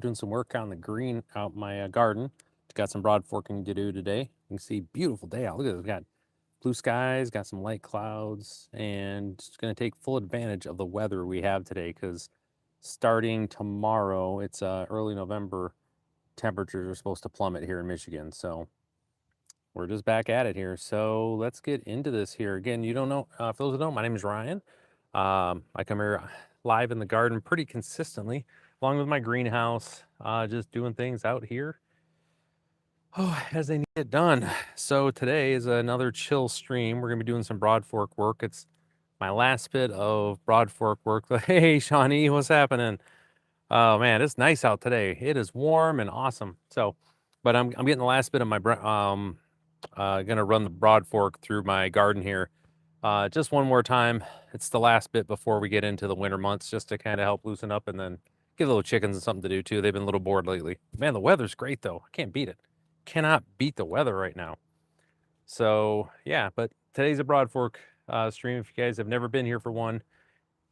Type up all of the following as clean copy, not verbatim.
doing some work on the green out my garden. Got some broad forking to do today. You can see beautiful day out. Look at this. We got blue skies, got some light clouds, and it's going to take full advantage of the weather we have today because starting tomorrow, it's early November, temperatures are supposed to plummet here in Michigan. So we're just back at it here. So let's get into this here. Again, you don't know, for those who don't, my name is Ryan. I come here live in the garden pretty consistently, along with my greenhouse, just doing things out here as they need it done. So today is another chill stream. We're gonna be doing some broad fork work. It's my last bit of broad fork work. Hey, Shawnee, what's happening? Oh man, it's nice out today. It is warm and awesome. So, but I'm getting the last bit of my gonna run the broad fork through my garden here. Just one more time. It's the last bit before we get into the winter months, just to kind of help loosen up and then give the little chickens something to do too. They've been a little bored lately. Man, the weather's great though. I can't beat it. Cannot beat the weather right now. So yeah, but today's a broad fork stream. If you guys have never been here for one,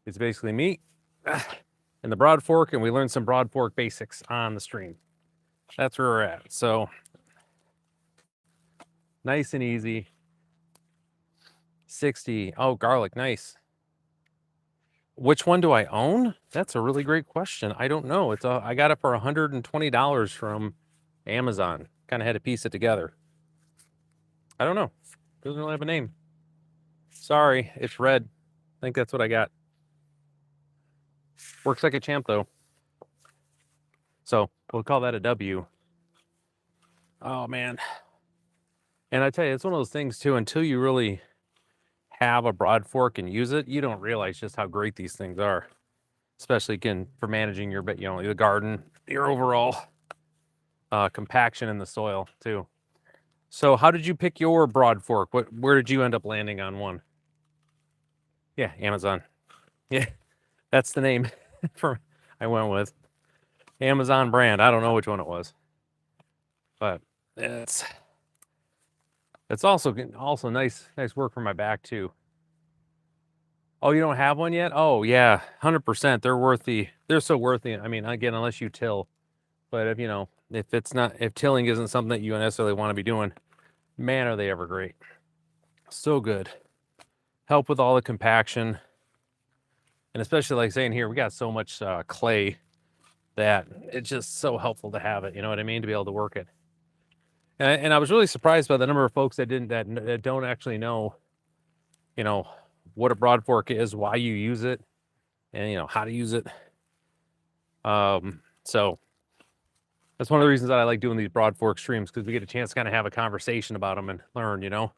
it's basically me and the broad fork, and we learned some broad fork basics on the stream. That's where we're at. So nice and easy. 60. Oh, garlic, nice. Which one do I own? That's a really great question. I don't know. I got it for $120 from Amazon. Kind of had to piece it together. I don't know. Doesn't really have a name. Sorry, it's red. I think that's what I got. Works like a champ though. So we'll call that a W. Oh man. And I tell you, it's one of those things too, until you really have a broad fork and use it, you don't realize just how great these things are. Especially again for managing your, the garden, your overall compaction in the soil too. So how did you pick your broad fork? Where did you end up landing on one? Yeah, Amazon. Yeah, that's the name I went with. Amazon brand. I don't know which one it was, but it's also nice work for my back too. Oh, you don't have one yet? Oh yeah, 100%. They're so worthy. I mean, again, unless you till, but if tilling isn't something that you necessarily want to be doing, man, are they ever great. So good. Help with all the compaction. And especially like saying here, we got so much clay that it's just so helpful to have it. You know what I mean? To be able to work it. And I was really surprised by the number of folks that don't actually know, what a broad fork is, why you use it, and how to use it. So that's one of the reasons that I like doing these broad fork streams, because we get a chance to kind of have a conversation about them and learn.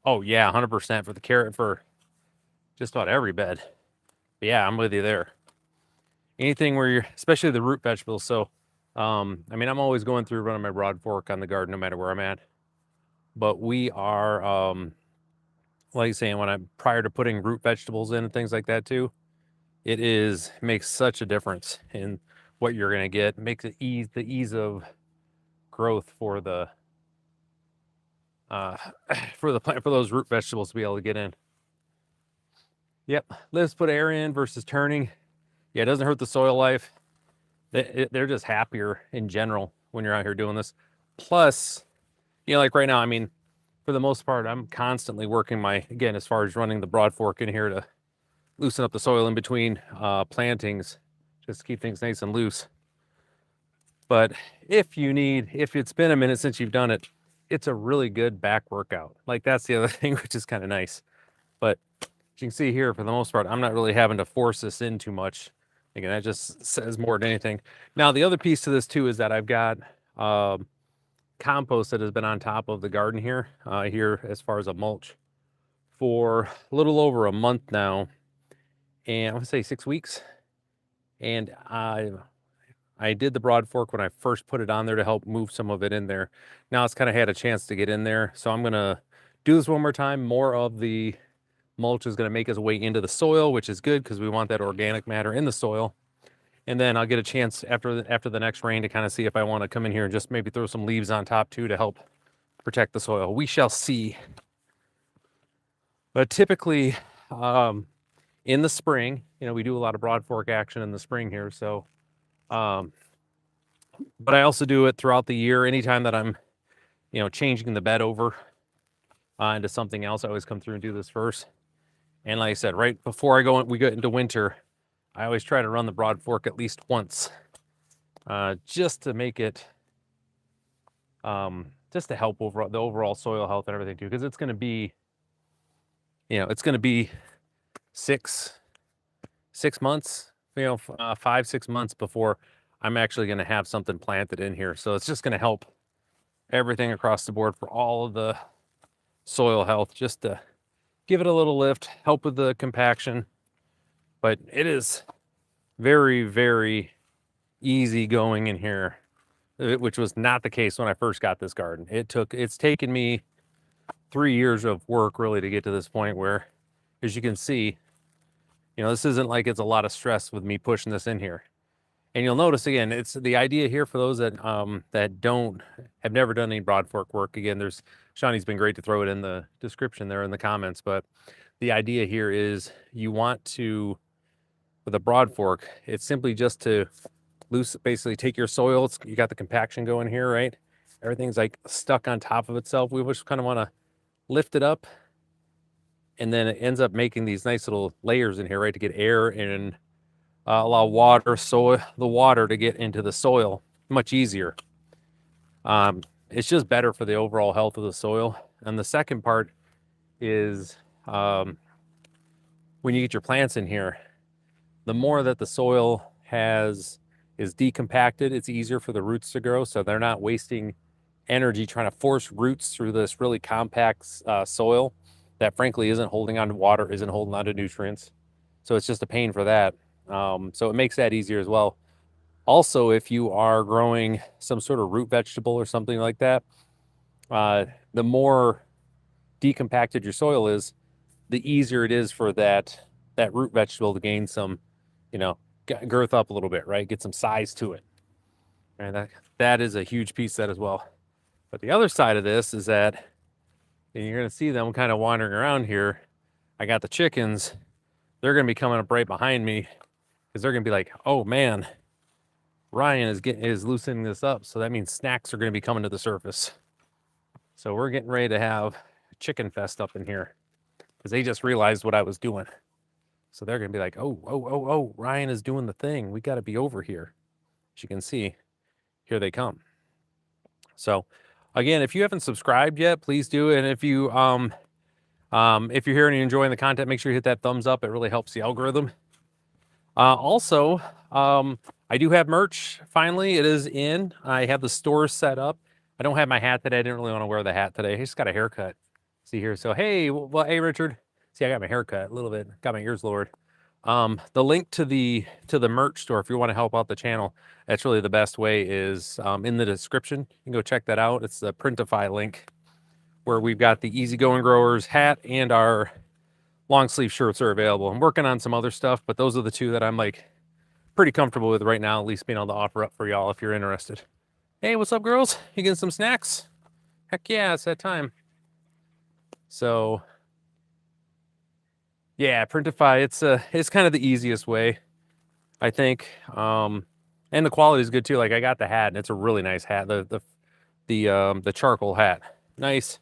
Oh yeah, 100% for the carrot, for just about every bed. But yeah, I'm with you there. Anything where you're, especially the root vegetables. So, I'm always going through running my broad fork on the garden, no matter where I'm at. But we are, like saying, prior to putting root vegetables in and things like that too, makes such a difference in what you're going to get. It makes it the ease of growth for the plant, for those root vegetables to be able to get in. Yep, let's put air in versus turning. Yeah, it doesn't hurt the soil life. They're just happier in general when you're out here doing this. Plus, like right now, for the most part, I'm constantly working again, as far as running the broad fork in here to loosen up the soil in between plantings, just to keep things nice and loose. But if it's been a minute since you've done it, it's a really good back workout. Like, that's the other thing, which is kind of nice. But as you can see here, for the most part, I'm not really having to force this in too much. Again, that just says more than anything. Now, the other piece to this too is that I've got compost that has been on top of the garden here, as far as a mulch, for a little over a month now, and I want to say 6 weeks. And I did the broad fork when I first put it on there to help move some of it in there. Now it's kind of had a chance to get in there, so I'm gonna do this one more time. More of the mulch is going to make its way into the soil, which is good because we want that organic matter in the soil. And then I'll get a chance after the next rain to kind of see if I want to come in here and just maybe throw some leaves on top too to help protect the soil. We shall see. But typically in the spring, we do a lot of broad fork action in the spring here. So but I also do it throughout the year. Anytime that I'm, changing the bed over into something else, I always come through and do this first. And like I said, right before we get into winter, I always try to run the broad fork at least once, just to make it, just to help the overall soil health and everything too, because it's going to be, it's going to be 6 months, 5-6 months before I'm actually going to have something planted in here. So it's just going to help everything across the board for all of the soil health, just to give it a little lift, help with the compaction. But it is very, very easy going in here, which was not the case when I first got this garden. It's taken me 3 years of work really to get to this point where, as you can see, this isn't like it's a lot of stress with me pushing this in here. And you'll notice again, it's the idea here for those that have never done any broad fork work. Again, Shawnee's been great to throw it in the description there in the comments, but the idea here is you want to, with a broad fork, it's simply just to basically take your soil. You got the compaction going here, right? Everything's like stuck on top of itself. We just kind of want to lift it up, and then it ends up making these nice little layers in here, right, to get air and allow the water to get into the soil much easier. It's just better for the overall health of the soil. And the second part is, when you get your plants in here, the more that the soil is decompacted, it's easier for the roots to grow. So they're not wasting energy trying to force roots through this really compact soil that frankly isn't holding on to water, isn't holding on to nutrients. So it's just a pain for that. So it makes that easier as well. Also, if you are growing some sort of root vegetable or something like that, the more decompacted your soil is, the easier it is for that root vegetable to gain some, girth up a little bit, right? Get some size to it. And that is a huge piece of that as well. But the other side of this is that, and you're going to see them kind of wandering around here. I got the chickens. They're going to be coming up right behind me because they're going to be like, oh man, Ryan is loosening this up. So that means snacks are going to be coming to the surface. So we're getting ready to have a chicken fest up in here because they just realized what I was doing. So they're going to be like, oh, Ryan is doing the thing. We got to be over here. As you can see, here they come. So again, if you haven't subscribed yet, please do. And if you're here and you're enjoying the content, make sure you hit that thumbs up. It really helps the algorithm. Also, I do have merch. Finally, it is in. I have the store set up. I don't have my hat today. I didn't really want to wear the hat today. I just got a haircut. See here. So, hey, well, hey, Richard. See, I got my haircut a little bit. Got my ears lowered. The link to the merch store, if you want to help out the channel, that's really the best way, is in the description. You can go check that out. It's the Printify link where we've got the Easygoing Growers hat and our long sleeve shirts are available. I'm working on some other stuff, but those are the two that I'm like pretty comfortable with right now, at least being able to offer up for y'all if you're interested. Hey, what's up, girls? You getting some snacks? Heck yeah, it's that time. So yeah, Printify, it's kind of the easiest way, I think. And the quality is good too. Like I got the hat and it's a really nice hat. The charcoal hat. Nice.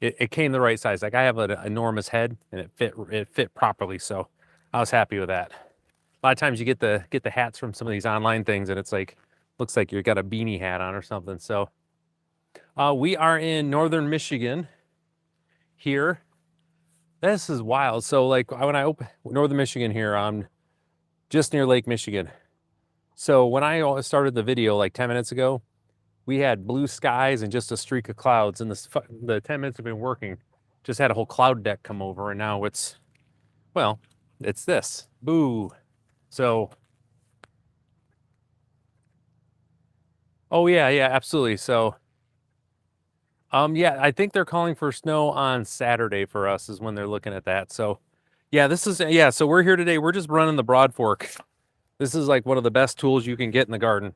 It came the right size. Like I have an enormous head and it fit properly. So I was happy with that. A lot of times you get the hats from some of these online things and it's like, looks like you got a beanie hat on or something. So we are in northern Michigan here. This is wild. So like when I open northern Michigan here, I'm just near Lake Michigan. So when I started the video like 10 minutes ago, we had blue skies and just a streak of clouds, and the 10 minutes have been working. Just had a whole cloud deck come over, and now it's this. Boo. So, oh yeah, absolutely. So, yeah, I think they're calling for snow on Saturday for us is when they're looking at that. So, yeah, so we're here today. We're just running the broad fork. This is like one of the best tools you can get in the garden.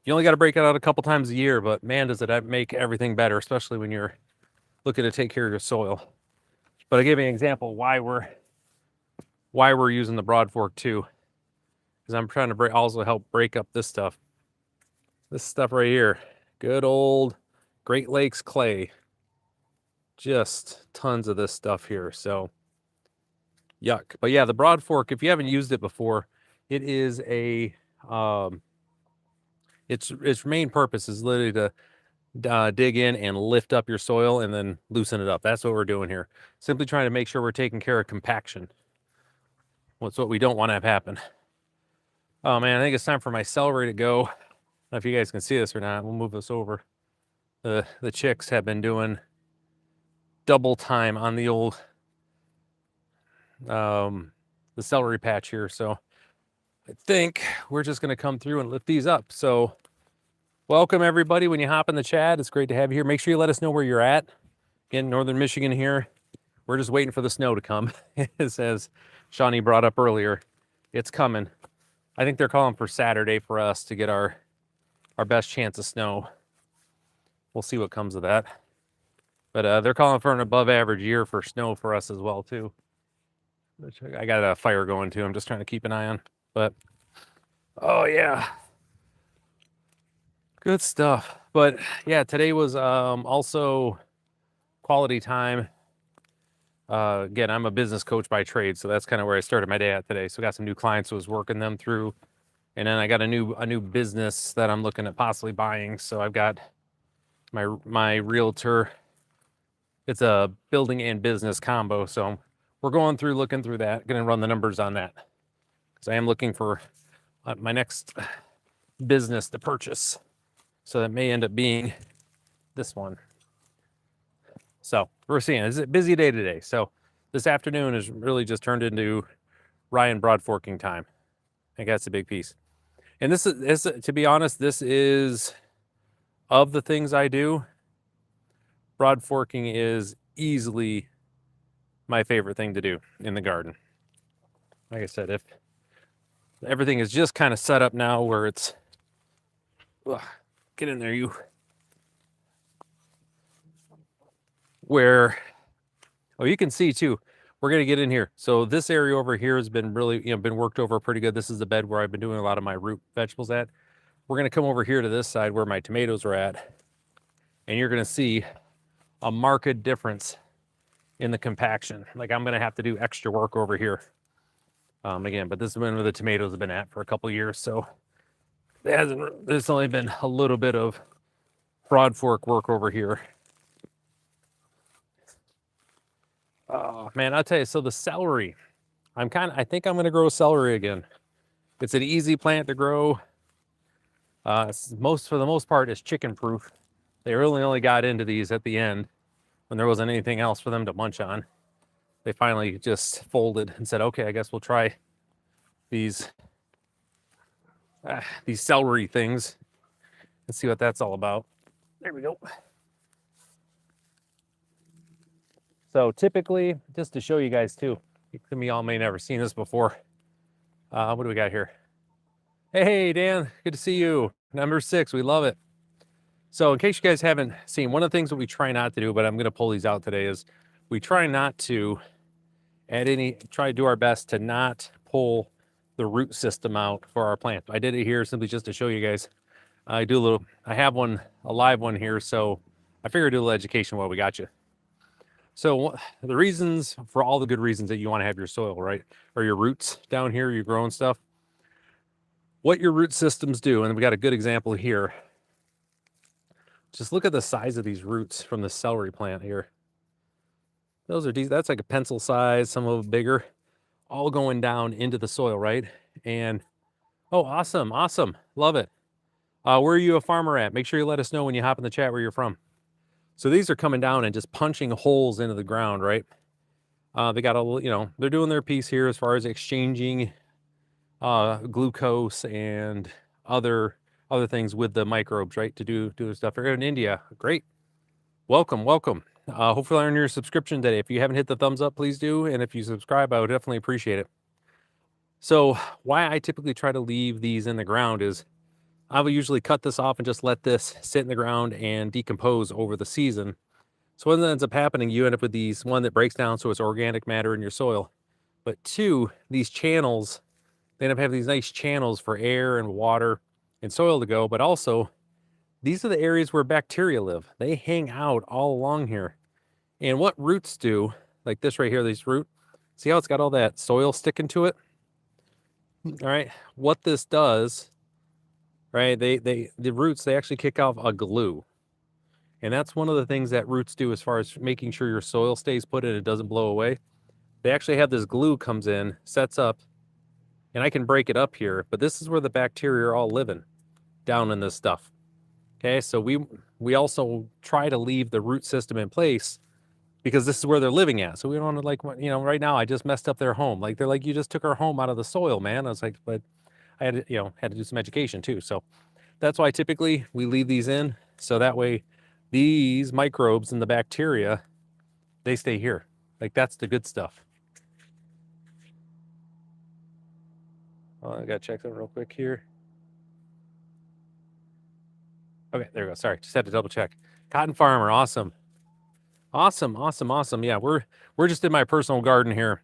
You only got to break it out a couple times a year, but man, does it make everything better, especially when you're looking to take care of your soil. But I'll give you an example why we're using the broad fork too, because I'm trying to also help break up this stuff. This stuff right here, good old Great Lakes clay. Just tons of this stuff here. So yuck. But yeah, the broad fork, if you haven't used it before, it is a its main purpose is literally to dig in and lift up your soil and then loosen it up. That's what we're doing here. Simply trying to make sure we're taking care of compaction. What's what we don't want to have happen. Oh man, I think it's time for my celery to go. I don't know if you guys can see this or not. We'll move this over. The chicks have been doing double time on the old the celery patch here. So I think we're just going to come through and lift these up. So welcome everybody when you hop in the chat. It's great to have you here. Make sure you let us know where you're at. Again, Northern Michigan here. We're just waiting for the snow to come. As Shawnee brought up earlier, it's coming. I think they're calling for Saturday for us to get our best chance of snow. We'll see what comes of that. But they're calling for an above average year for snow for us as well too. I got a fire going too. I'm just trying to keep an eye on. But oh yeah, good stuff. But yeah, today was also quality time. Again, I'm a business coach by trade, so that's kind of where I started my day at today. So I got some new clients, so I was working them through, and then I got a new business that I'm looking at possibly buying. So I've got my realtor. It's a building and business combo. So we're going through, looking through that. Going to run the numbers on that because I am looking for my next business to purchase. So that may end up being this one. So we're seeing it's a busy day today. So this afternoon is really just turned into Ryan broad forking time. I think that's a big piece. And this is, to be honest, this is of the things I do. Broad forking is easily my favorite thing to do in the garden. Like I said, if everything is just kind of set up now where it's, get in there, you. Where, oh, you can see too, we're going to get in here. So this area over here has been really, been worked over pretty good. This is the bed where I've been doing a lot of my root vegetables at. We're going to come over here to this side where my tomatoes are at. And you're going to see a marked difference in the compaction. Like I'm going to have to do extra work over here. Again, but this is where the tomatoes have been at for a couple of years. So there's only been a little bit of broad fork work over here. Oh man, I'll tell you, so the celery, I think I'm going to grow celery again. It's an easy plant to grow. For the most part, it's chicken proof. They really only got into these at the end when there wasn't anything else for them to munch on. They finally just folded and said, okay, I guess we'll try these celery things and see what that's all about. There we go. So typically, just to show you guys too, some of y'all may never seen this before. What do we got here? Hey, Dan, good to see you. Number 6, we love it. So in case you guys haven't seen, one of the things that we try not to do, but I'm going to pull these out today, is we try not to try to do our best to not pull the root system out for our plant. I did it here simply just to show you guys. I have a live one here, so I figured I'd do a little education while we got you. So the reasons, for all the good reasons that you want to have your soil, right, or your roots down here, you're growing stuff, what your root systems do, and we got a good example here. Just look at the size of these roots from the celery plant here. That's like a pencil size, some of them bigger, all going down into the soil, right? And, oh, awesome, love it. Where are you a farmer at? Make sure you let us know when you hop in the chat where you're from. So these are coming down and just punching holes into the ground, right? They got they're doing their piece here as far as exchanging glucose and other things with the microbes, right? To do their stuff. They're in India. Great. Welcome. Hopefully I earn your subscription today. If you haven't hit the thumbs up, please do. And if you subscribe, I would definitely appreciate it. So why I typically try to leave these in the ground is I will usually cut this off and just let this sit in the ground and decompose over the season. So what ends up happening, you end up with these, one that breaks down so it's organic matter in your soil. But 2, these channels, they end up having these nice channels for air and water and soil to go. But also these are the areas where bacteria live. They hang out all along here. And what roots do, like this right here, this root, see how it's got all that soil sticking to it? All right. What this does, right? The roots, they actually kick off a glue. And that's one of the things that roots do as far as making sure your soil stays put and it doesn't blow away. They actually have this glue comes in, sets up, and I can break it up here, but this is where the bacteria are all living, down in this stuff. Okay, so we also try to leave the root system in place because this is where they're living at. So we don't want to, like, you know, right now I just messed up their home. Like, they're like, you just took our home out of the soil, man. I was like, but I had to, you know, had to do some education too. So that's why typically we leave these in. So that way these microbes and the bacteria, they stay here. Like, that's the good stuff. Oh, I gotta check something real quick here. Okay, there we go. Sorry, just had to double check. Cotton farmer, awesome. Awesome, awesome, awesome. Yeah, we're just in my personal garden here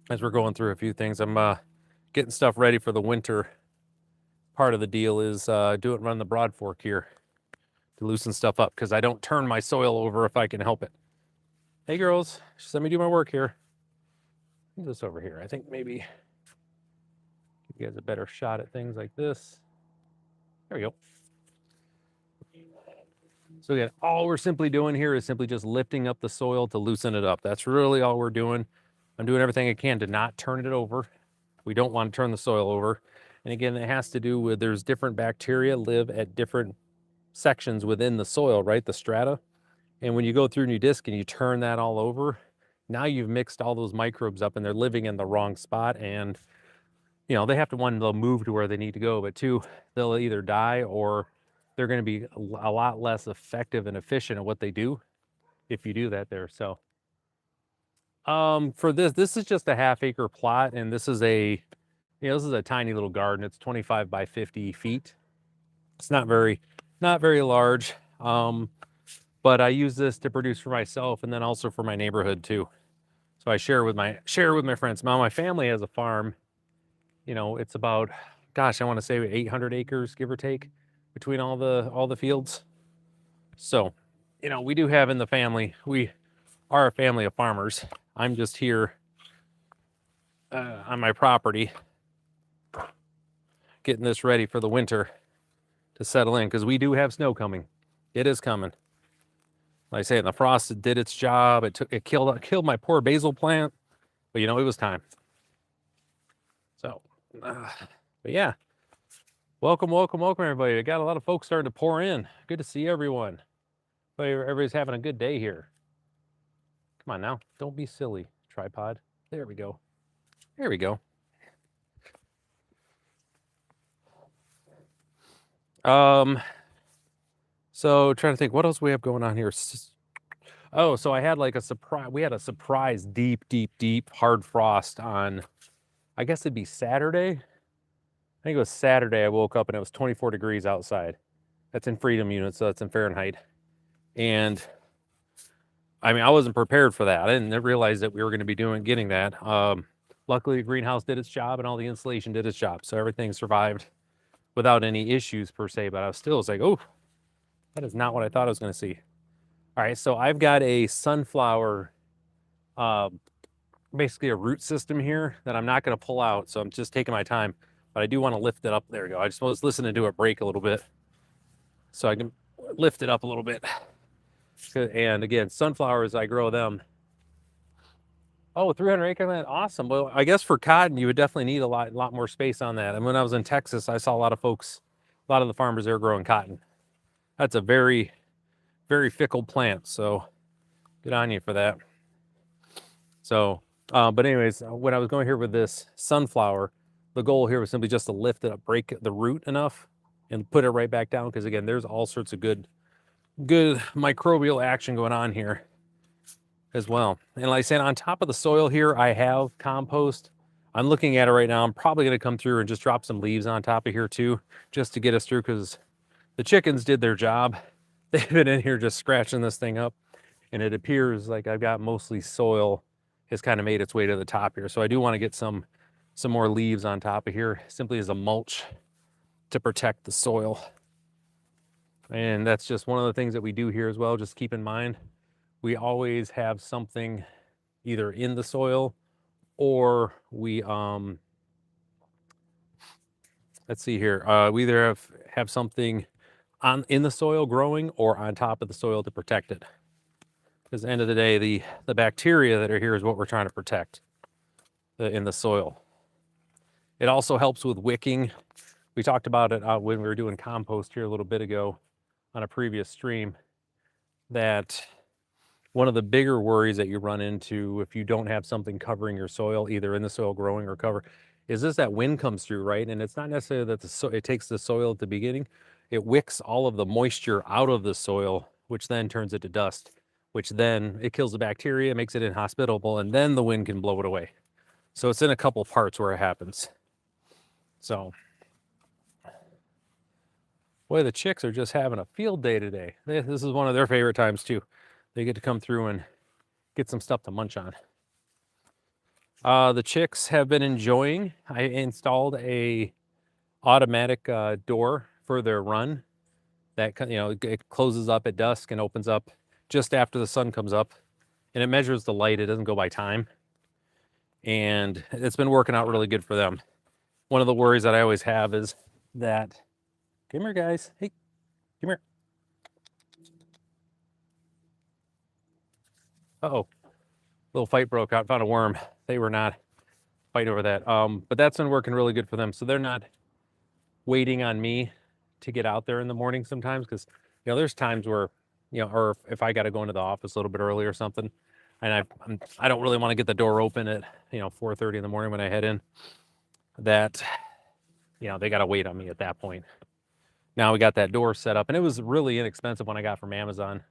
as we're going through a few things. I'm getting stuff ready for the winter. Part of the deal is run the broad fork here to loosen stuff up because I don't turn my soil over if I can help it. Hey girls, just let me do my work here. Do this over here. I think maybe give you guys a better shot at things like this. There we go. So again, all we're simply doing here is simply just lifting up the soil to loosen it up. That's really all we're doing. I'm doing everything I can to not turn it over. We don't want to turn the soil over. And again, it has to do with there's different bacteria live at different sections within the soil, right? The strata. And when you go through and you disc and you turn that all over, now you've mixed all those microbes up and they're living in the wrong spot. And, you know, they have to, one, they'll move to where they need to go, but two, they'll either die or they're going to be a lot less effective and efficient at what they do if you do that there. So for this is just a half-acre plot, and this is a, you know, this is a tiny little garden. It's 25 by 50 feet. It's not very large, but I use this to produce for myself and then also for my neighborhood too. So I share with my friends. Now my family has a farm. You know, it's about, gosh, I want to say 800 acres, give or take, between all the fields. So, you know, we do have in the family, we are a family of farmers. I'm just here on my property getting this ready for the winter to settle in because we do have snow coming. It is coming. Like I say, the frost did its job. It killed my poor basil plant, but you know, it was time. So, but yeah, welcome everybody. I got a lot of folks starting to pour in. Good to see everyone. Everybody's having a good day here. Come on now, don't be silly, tripod. There we go. There we go. So trying to think what else we have going on here. Oh, so I had like a surprise. We had a surprise deep hard frost on, I guess it'd be Saturday. I think it was Saturday. I woke up and it was 24 degrees outside. That's in freedom units, so that's in Fahrenheit. And I mean, I wasn't prepared for that. I didn't realize that we were going to be getting that. Luckily, the greenhouse did its job and all the insulation did its job. So everything survived without any issues per se, but I was like, oh, that is not what I thought I was going to see. All right, so I've got a sunflower, basically a root system here that I'm not going to pull out. So I'm just taking my time, but I do want to lift it up. There we go. I just was listening to it break a little bit so I can lift it up a little bit. And again, sunflowers, I grow them. Oh, 300 acre land, awesome. Well, I guess for cotton, you would definitely need a lot more space on that. And when I was in Texas, I saw a lot of folks, a lot of the farmers there growing cotton. That's a very fickle plant, so good on you for that. So, but anyways, when I was going here with this sunflower, the goal here was simply just to lift it up, break the root enough, and put it right back down. Because again, there's all sorts of good microbial action going on here as well. And like I said, on top of the soil here, I have compost. I'm looking at it right now. I'm probably going to come through and just drop some leaves on top of here too, just to get us through, because the chickens did their job. They've been in here just scratching this thing up, and it appears like I've got mostly soil has kind of made its way to the top here. So I do want to get some more leaves on top of here, simply as a mulch to protect the soil. And that's just one of the things that we do here as well. Just keep in mind, we always have something either in the soil or we, let's see here, we either have something in the soil growing or on top of the soil to protect it. Because at the end of the day, the bacteria that are here is what we're trying to protect in the soil. It also helps with wicking. We talked about it when we were doing compost here a little bit ago on a previous stream, that one of the bigger worries that you run into if you don't have something covering your soil, either in the soil growing or cover, is this that wind comes through, right? And it's not necessarily that it takes the soil at the beginning. It wicks all of the moisture out of the soil, which then turns it to dust, which then it kills the bacteria, makes it inhospitable, and then the wind can blow it away. So it's in a couple parts where it happens. So, boy, the chicks are just having a field day today. This is one of their favorite times too. They get to come through and get some stuff to munch on. The chicks have been enjoying. I installed a automatic door for their run that, it closes up at dusk and opens up just after the sun comes up, and it measures the light. It doesn't go by time, and it's been working out really good for them. One of the worries that I always have is that, come here guys, hey, come here. Uh-oh, little fight broke out, found a worm. They were not fighting over that. But that's been working really good for them. So they're not waiting on me to get out there in the morning sometimes, because, there's times where, or if I got to go into the office a little bit early or something, and I don't really want to get the door open at, 4:30 in the morning when I head in, that, they got to wait on me at that point. Now we got that door set up, and it was really inexpensive when I got from Amazon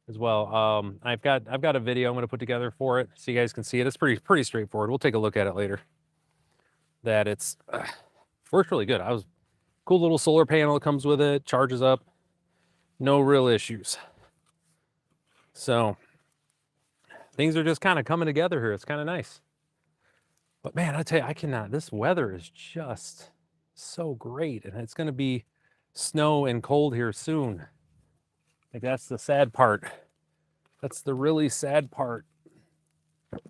as well. I've got a video I'm going to put together for it so you guys can see it. It's pretty straightforward. We'll take a look at it later. That it's works really good. Cool little solar panel that comes with it, charges up, no real issues. So things are just kind of coming together here. It's kind of nice. But man, I tell you, I cannot. This weather is just so great, and it's going to be snow and cold here soon. Like, that's the sad part. That's the really sad part. And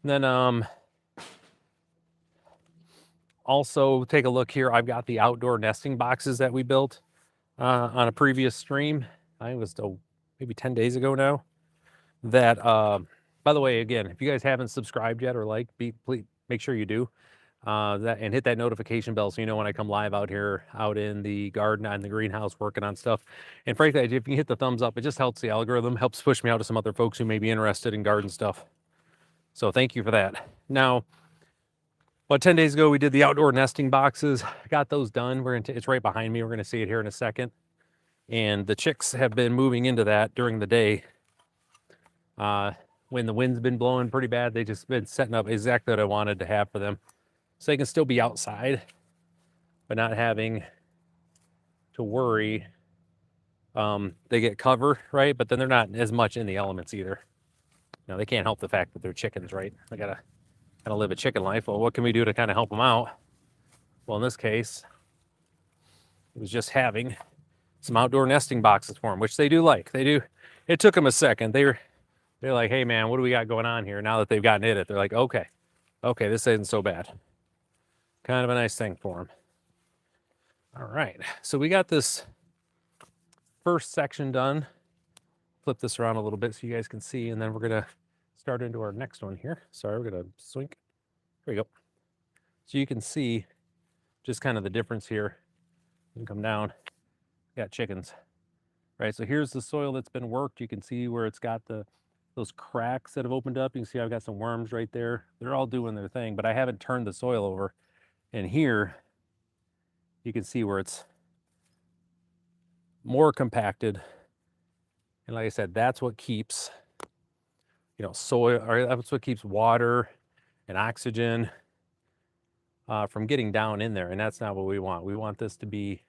then also take a look here. I've got the outdoor nesting boxes that we built on a previous stream. I think it was maybe 10 days ago now. That by the way, again, if you guys haven't subscribed yet or liked, please make sure you do. And hit that notification bell so you know when I come live out here, out in the garden, in the greenhouse, working on stuff. And frankly, if you can hit the thumbs up, it just helps the algorithm, helps push me out to some other folks who may be interested in garden stuff. So thank you for that. Now, about 10 days ago, we did the outdoor nesting boxes. Got those done. It's right behind me. We're going to see it here in a second. And the chicks have been moving into that during the day. When the wind's been blowing pretty bad, they just been setting up exactly what I wanted to have for them. So they can still be outside, but not having to worry. They get cover, right? But then they're not as much in the elements either. Now, they can't help the fact that they're chickens, right? They gotta live a chicken life. Well, what can we do to kind of help them out? Well, in this case, it was just having some outdoor nesting boxes for them, which they do like. They do. It took them a second. They're like, hey man, what do we got going on here? Now that they've gotten it, they're like, okay, this isn't so bad. Kind of a nice thing for them. All right, so we got this first section done. Flip this around a little bit so you guys can see, and then we're gonna start into our next one here. Sorry, we're gonna swink. There we go. So you can see just kind of the difference here. You can come down. Got chickens, right? So here's the soil that's been worked. You can see where it's got those cracks that have opened up. You can see I've got some worms right there. They're all doing their thing, but I haven't turned the soil over. And here, you can see where it's more compacted. And like I said, that's what keeps, soil, or that's what keeps water and oxygen from getting down in there. And that's not what we want. We want this to be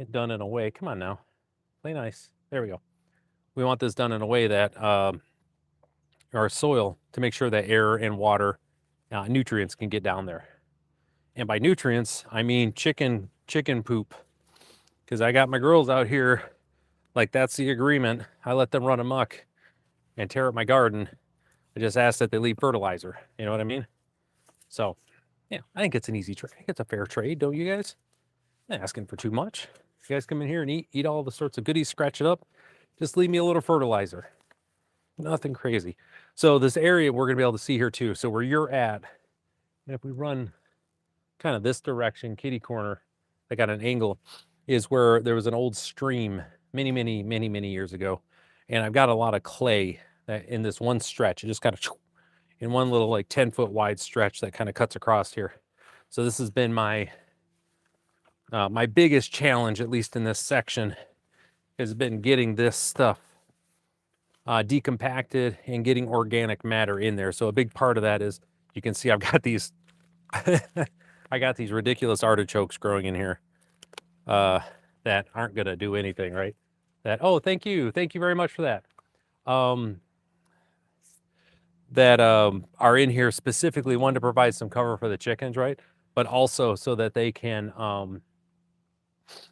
done in a way, come on now, play nice. There we go. We want this done in a way that our soil, to make sure that air and water, nutrients can get down there. And by nutrients, I mean chicken poop, because I got my girls out here. Like, that's the agreement. I let them run amok and tear up my garden. I just ask that they leave fertilizer. You know what I mean? So, yeah, I think it's an easy trade. I think it's a fair trade, don't you guys? I'm not asking for too much. You guys come in here and eat all the sorts of goodies, scratch it up. Just leave me a little fertilizer. Nothing crazy. So this area we're going to be able to see here too. So where you're at, and if we run kind of this direction, kitty corner, I got an angle, is where there was an old stream many years ago. And I've got a lot of clay that in this one stretch. It just kind of in one little like 10-foot wide stretch that kind of cuts across here. So this has been my my biggest challenge, at least in this section, has been getting this stuff decompacted and getting organic matter in there. So a big part of that is, you can see I've got these I got these ridiculous artichokes growing in here that aren't gonna do anything, right? Oh, thank you very much for that. That are in here specifically, one, to provide some cover for the chickens, right? But also so that they can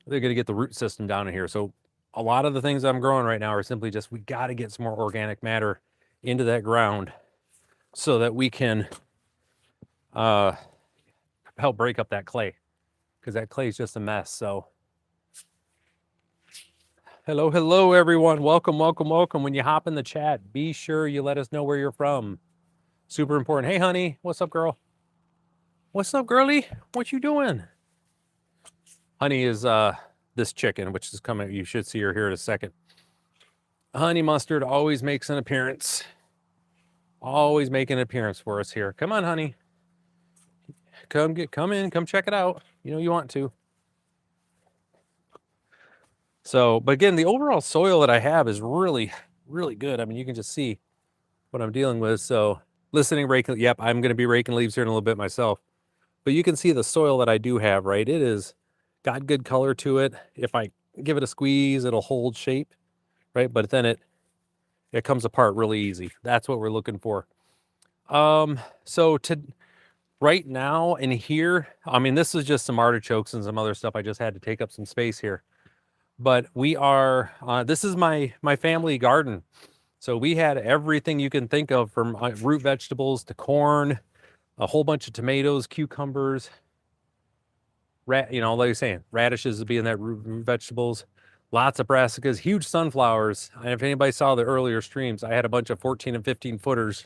they're gonna get the root system down in here. So a lot of the things I'm growing right now are simply just, we got to get some more organic matter into that ground so that we can help break up that clay, because that clay is just a mess. So hello everyone, welcome. When you hop in the chat, be sure you let us know where you're from. Super important. Hey honey, what's up girl? What's up girly? What you doing? Honey is this chicken, which is coming, you should see her here in a second. Honey Mustard always makes an appearance. Always making an appearance for us here. Come on, honey. Come in, come check it out. You know you want to. So, but again, the overall soil that I have is really good. I mean, you can just see what I'm dealing with. So raking, yep, I'm going to be raking leaves here in a little bit myself. But you can see the soil that I do have, right? It is got good color to it. If I give it a squeeze, it'll hold shape, right? But then it comes apart really easy. That's what we're looking for. So right now in here, I mean, this is just some artichokes and some other stuff. I just had to take up some space here. But we are, this is my family garden. So we had everything you can think of, from root vegetables to corn, a whole bunch of tomatoes, cucumbers, like you're saying, radishes would be in that root vegetables, lots of brassicas, huge sunflowers. And if anybody saw the earlier streams, I had a bunch of 14 and 15 footers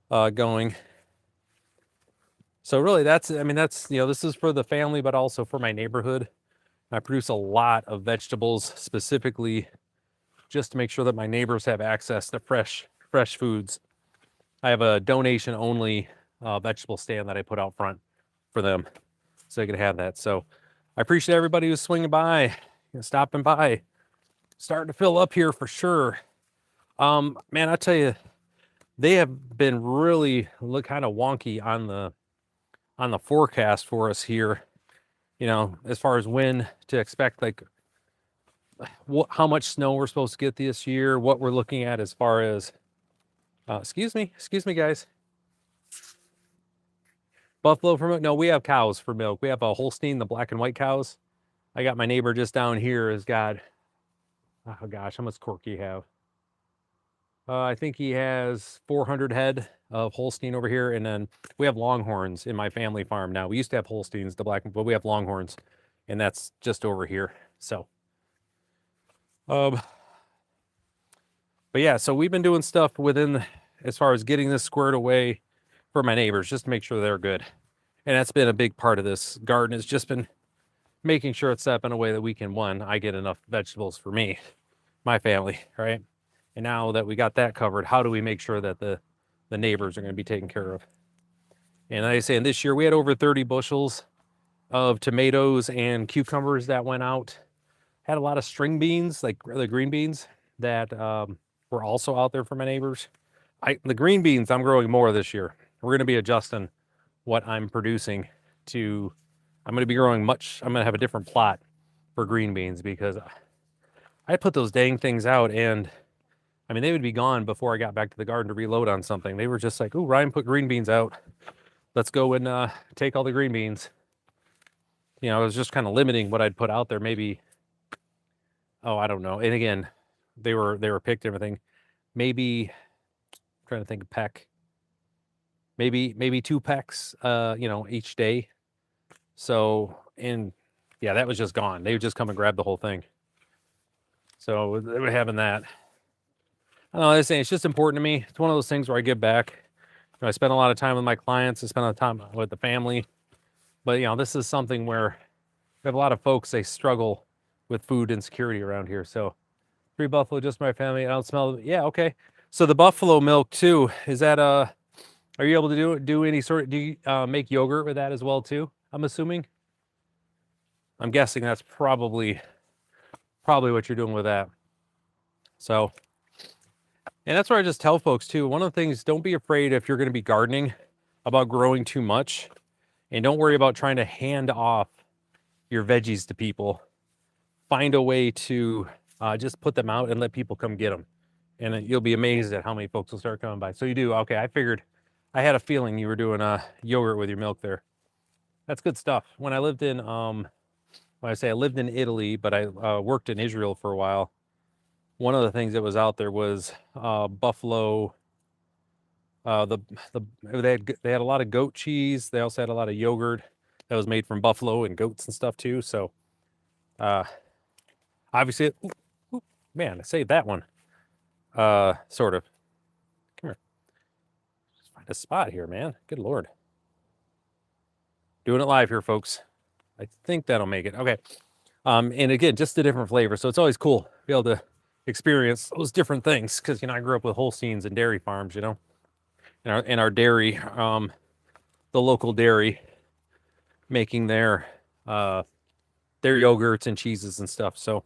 going. So really that's, this is for the family, but also for my neighborhood. I produce a lot of vegetables specifically just to make sure that my neighbors have access to fresh foods. I have a donation only vegetable stand that I put out front for them, so they can have that. So I appreciate everybody who's swinging by, stopping by. Starting to fill up here for sure. Man, I tell you, they have been really kind of wonky on the forecast for us here. As far as when to expect, like how much snow we're supposed to get this year, what we're looking at as far as, excuse me guys. Buffalo for milk? No, we have cows for milk. We have a Holstein, the black and white cows. I got my neighbor just down here has got, oh gosh, how much cork do you have? I think he has 400 head of Holstein over here. And then we have Longhorns in my family farm now. We used to have Holsteins, the black, but we have Longhorns, and that's just over here. So, but yeah, so we've been doing stuff as far as getting this squared away for my neighbors, just to make sure they're good. And that's been a big part of this garden, has just been making sure it's set up in a way that we can, I get enough vegetables for me, my family, right? And now that we got that covered, how do we make sure that the neighbors are going to be taken care of? And like I say, this year we had over 30 bushels of tomatoes and cucumbers that went out. Had a lot of string beans, like the green beans, that were also out there for my neighbors. The green beans I'm growing more this year. We're going to be adjusting what I'm producing to, I'm going to be growing I'm going to have a different plot for green beans, because I put those dang things out, and I mean, they would be gone before I got back to the garden to reload on something. They were just like, "Ooh, Ryan put green beans out. Let's go and take all the green beans." I was just kind of limiting what I'd put out there, maybe oh, I don't know. And again, they were picked and everything. Maybe I'm trying to think of peck. Maybe 2 pecks, each day. So, and yeah, that was just gone. They would just come and grab the whole thing. So they were having that. I don't know. I'm saying it's just important to me. It's one of those things where I give back. I spend a lot of time with my clients. I spend a lot of time with the family. But this is something where we have a lot of folks. They struggle with food insecurity around here. So 3 buffalo, just my family. I don't smell. Yeah, okay. So the buffalo milk too. Is that Are you able to do any sort of? Do you make yogurt with that as well too? I'm assuming. I'm guessing that's probably what you're doing with that. So, and that's where I just tell folks too. One of the things, don't be afraid if you're going to be gardening about growing too much, and don't worry about trying to hand off your veggies to people. Find a way to just put them out and let people come get them. And you'll be amazed at how many folks will start coming by. So you do. Okay, I had a feeling you were doing yogurt with your milk there. That's good stuff. When I lived in, when I say I lived in Italy, but I worked in Israel for a while, one of the things that was out there was buffalo. They had a lot of goat cheese. They also had a lot of yogurt that was made from buffalo and goats and stuff too. So obviously, man, I saved that one. Sort of. Come here. Just find a spot here, man. Good Lord. Doing it live here, folks. I think that'll make it. Okay. And again, just a different flavor. So it's always cool to be able to experience those different things. Cause I grew up with Holsteins and dairy farms, and our dairy, the local dairy making their yogurts and cheeses and stuff. So,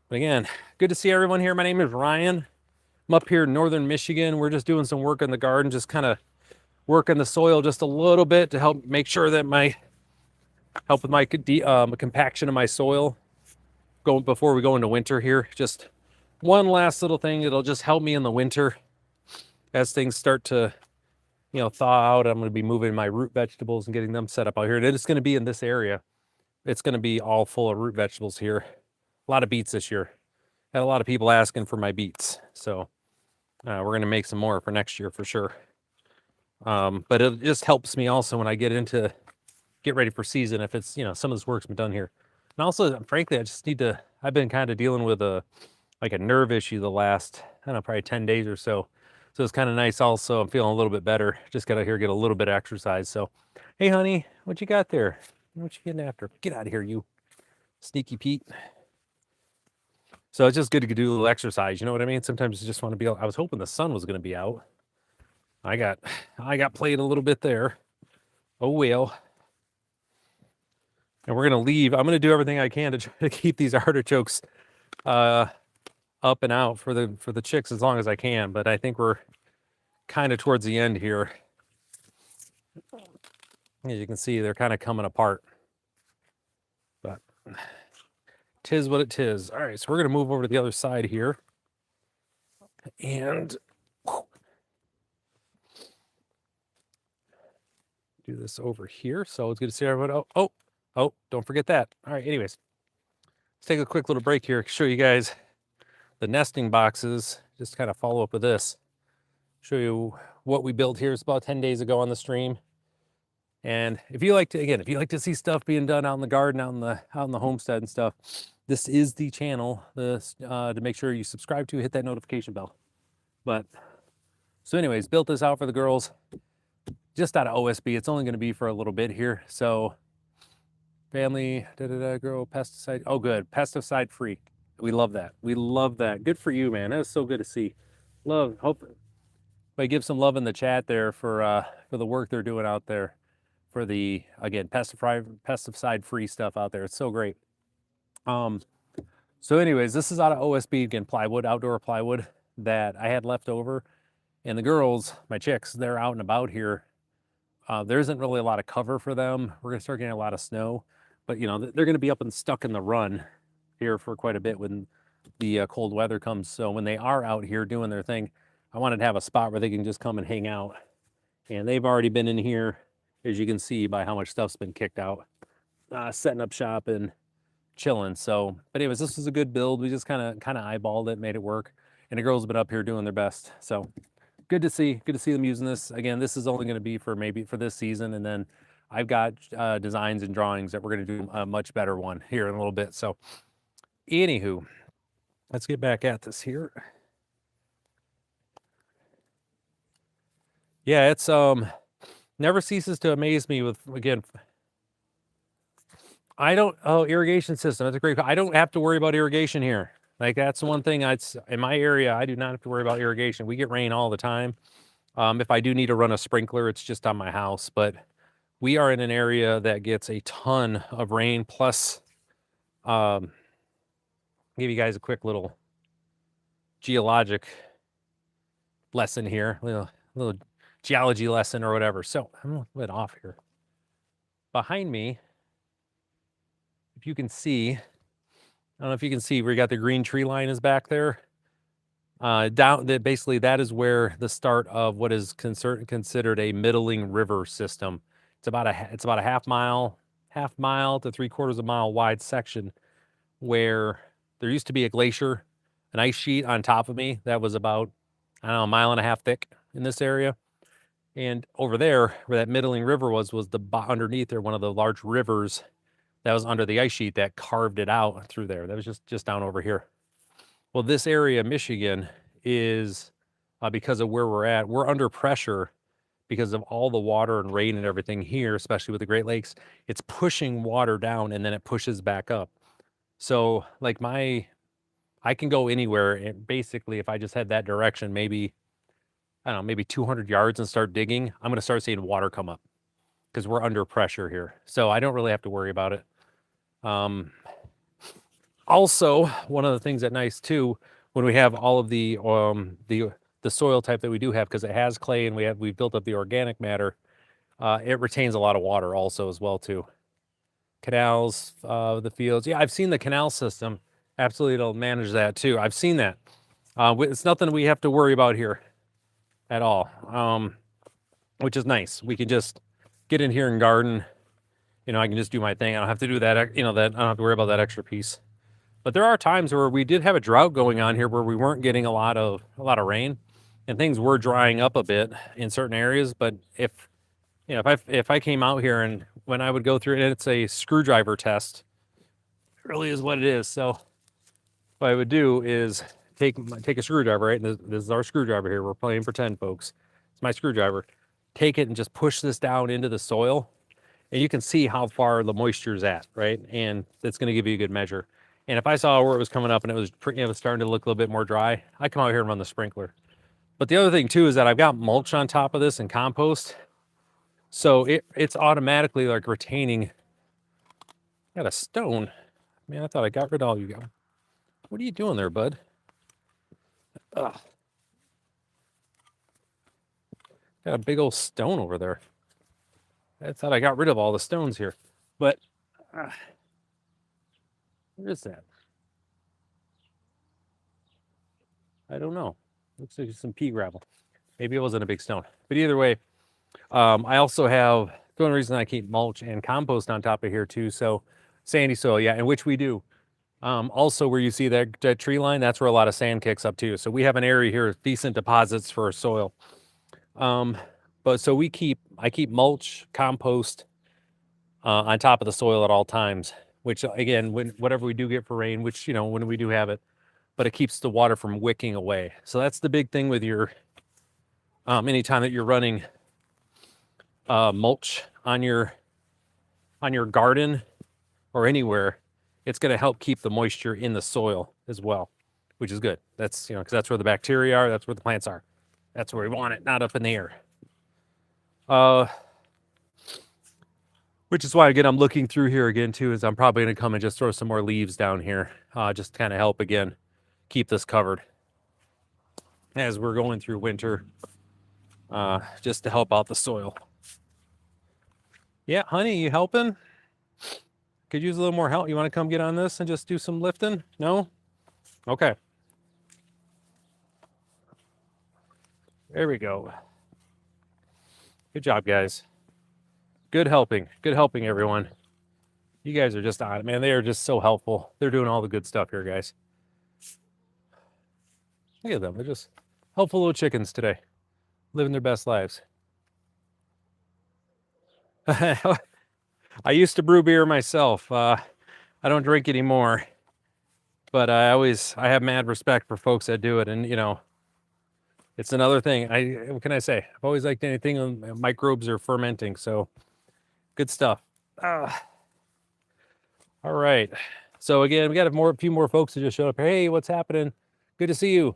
but again, good to see everyone here. My name is Ryan. I'm up here in northern Michigan. We're just doing some work in the garden, just kind of working the soil just a little bit to help make sure that help with my compaction of my soil before we go into winter here. Just one last little thing that'll just help me in the winter as things start to thaw out. I'm going to be moving my root vegetables and getting them set up out here. And it's going to be in this area. It's going to be all full of root vegetables here. A lot of beets this year. Had a lot of people asking for my beets. So we're going to make some more for next year for sure. But it just helps me also when I get ready for season, if it's, some of this work's been done here. And also, frankly, I've been kind of dealing with a nerve issue the last, I don't know, probably 10 days or so. So it's kind of nice also. I'm feeling a little bit better. Just got out here, get a little bit of exercise. So, hey, honey, what you got there? What you getting after? Get out of here, you sneaky Pete. So it's just good to do a little exercise. You know what I mean? Sometimes you just want to be, I was hoping the sun was going to be out. I got played a little bit there. Oh, well. And we're going to leave. I'm going to do everything I can to try to keep these artichokes up and out for the chicks as long as I can. But I think we're kind of towards the end here. As you can see, they're kind of coming apart. But 'tis what it 'tis. All right, so we're going to move over to the other side here. And do this over here. So it's good to see everyone. Oh, don't forget that. All right, anyways. Let's take a quick little break here, show you guys the nesting boxes. Just kind of follow up with this. Show you what we built here. It's about 10 days ago on the stream. And if you like to see stuff being done out in the garden, out in the homestead and stuff, this is the channel to make sure you subscribe to, hit that notification bell. But so anyways, built this out for the girls just out of OSB. It's only going to be for a little bit here. So family, grow pesticide. Oh, good. Pesticide free. We love that. We love that. Good for you, man. That was so good to see. Hope I give some love in the chat there for the work they're doing out there for the, again, pesticide free stuff out there. It's so great. So anyways, this is out of OSB, again, plywood, outdoor plywood that I had left over. And the girls, my chicks, they're out and about here. There isn't really a lot of cover for them. We're going to start getting a lot of snow, but they're going to be up and stuck in the run here for quite a bit when the cold weather comes. So when they are out here doing their thing, I wanted to have a spot where they can just come and hang out. And they've already been in here, as you can see by how much stuff's been kicked out, setting up shop and chilling. So, but anyways, this was a good build. We just kind of eyeballed it, made it work, and the girls have been up here doing their best. So good to see them using this. Again, this is only going to be for maybe for this season, and then I've got designs and drawings that we're going to do a much better one here in a little bit. So anywho, let's get back at this here. Yeah, it's never ceases to amaze me with, again, irrigation system. That's a great, I don't have to worry about irrigation here. Like that's one thing in my area, I do not have to worry about irrigation. We get rain all the time. If I do need to run a sprinkler, it's just on my house, but we are in an area that gets a ton of rain. Plus, give you guys a quick little geologic lesson here, little geology lesson or whatever. So I'm gonna let off here. Behind me, if you can see, I don't know if you can see, we got the green tree line is back there. Down that basically that is where the start of what is considered a middling river system. It's about a half mile to 3/4 of a mile wide section where there used to be a glacier, an ice sheet on top of me that was about, I don't know, a mile and a half thick in this area. And over there, where that middling river was the underneath there, one of the large rivers that was under the ice sheet that carved it out through there. That was just down over here. Well, this area of Michigan is, because of where we're at, we're under pressure because of all the water and rain and everything here, especially with the Great Lakes. It's pushing water down and then it pushes back up. So like I can go anywhere, and basically if I just head that direction, maybe, I don't know, maybe 200 yards and start digging, I'm going to start seeing water come up because we're under pressure here. So I don't really have to worry about it. Also, one of the things that's nice too, when we have all of the soil type that we do have, because it has clay and we've built up the organic matter, it retains a lot of water also as well too. Canals, the fields. Yeah, I've seen the canal system. Absolutely, it'll manage that too. I've seen that. It's nothing we have to worry about here at all, which is nice. We can just get in here and garden. I can just do my thing. I don't have to do that. I don't have to worry about that extra piece. But there are times where we did have a drought going on here where we weren't getting a lot of rain, and things were drying up a bit in certain areas. But if I came out here and when I would go through it, it's a screwdriver test. It really is what it is. So what I would do is take a screwdriver, right? And this is our screwdriver here. We're playing pretend, folks. It's my screwdriver. Take it and just push this down into the soil, and you can see how far the moisture is at, right? And that's going to give you a good measure. And if I saw where it was coming up and it was starting to look a little bit more dry, I come out here and run the sprinkler. But the other thing too is that I've got mulch on top of this and compost, so it's automatically like retaining. Got a stone. Man, I thought I got rid of all you guys. What are you doing there, bud? Ugh. Got a big old stone over there. I thought I got rid of all the stones here, but where is that? I don't know. Looks like some pea gravel. Maybe it wasn't a big stone. But either way, I also have, the only reason I keep mulch and compost on top of here too. So sandy soil, yeah, and which we do. Also where you see that tree line, that's where a lot of sand kicks up too. So we have an area here with decent deposits for soil. But so I keep mulch, compost on top of the soil at all times, which again, whatever we do get for rain, which, when we do have it, but it keeps the water from wicking away. So that's the big thing with your, anytime that you're running mulch on your garden or anywhere, it's going to help keep the moisture in the soil as well, which is good. That's, because that's where the bacteria are, that's where the plants are. That's where we want it, not up in the air. Which is why, again, I'm looking through here again too, is I'm probably going to come and just throw some more leaves down here, just to kind of help again keep this covered as we're going through winter, just to help out the soil. Yeah, honey, you helping? Could use a little more help. You want to come get on this and just do some lifting? No? Okay. There we go. Good job, guys. Good helping, everyone. You guys are just on it, man. They are just so helpful. They're doing all the good stuff here, guys. Look at them. They're just helpful little chickens today, living their best lives. I used to brew beer myself. I don't drink anymore, but I have mad respect for folks that do it. And, you know, it's another thing. What can I say? I've always liked anything on microbes or fermenting. So good stuff. All right. So again, we got a few more folks that just showed up. Hey, what's happening? Good to see you.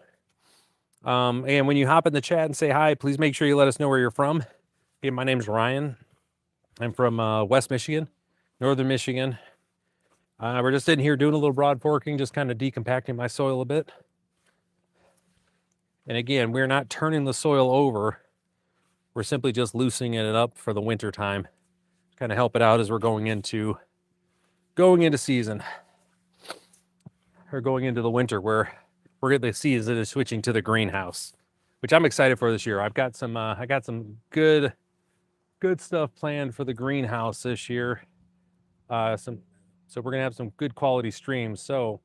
And when you hop in the chat and say hi, please make sure you let us know where you're from. Hey, my name's Ryan. I'm from West Michigan, Northern Michigan. We're just in here doing a little broad forking, just kind of decompacting my soil a bit. And again, we're not turning the soil over. We're simply just loosening it up for the winter time. Kind of help it out as we're going into season. Or going into the winter where we're going to see as it is switching to the greenhouse, which I'm excited for this year. I got some good stuff planned for the greenhouse this year. So we're gonna have some good quality streams. So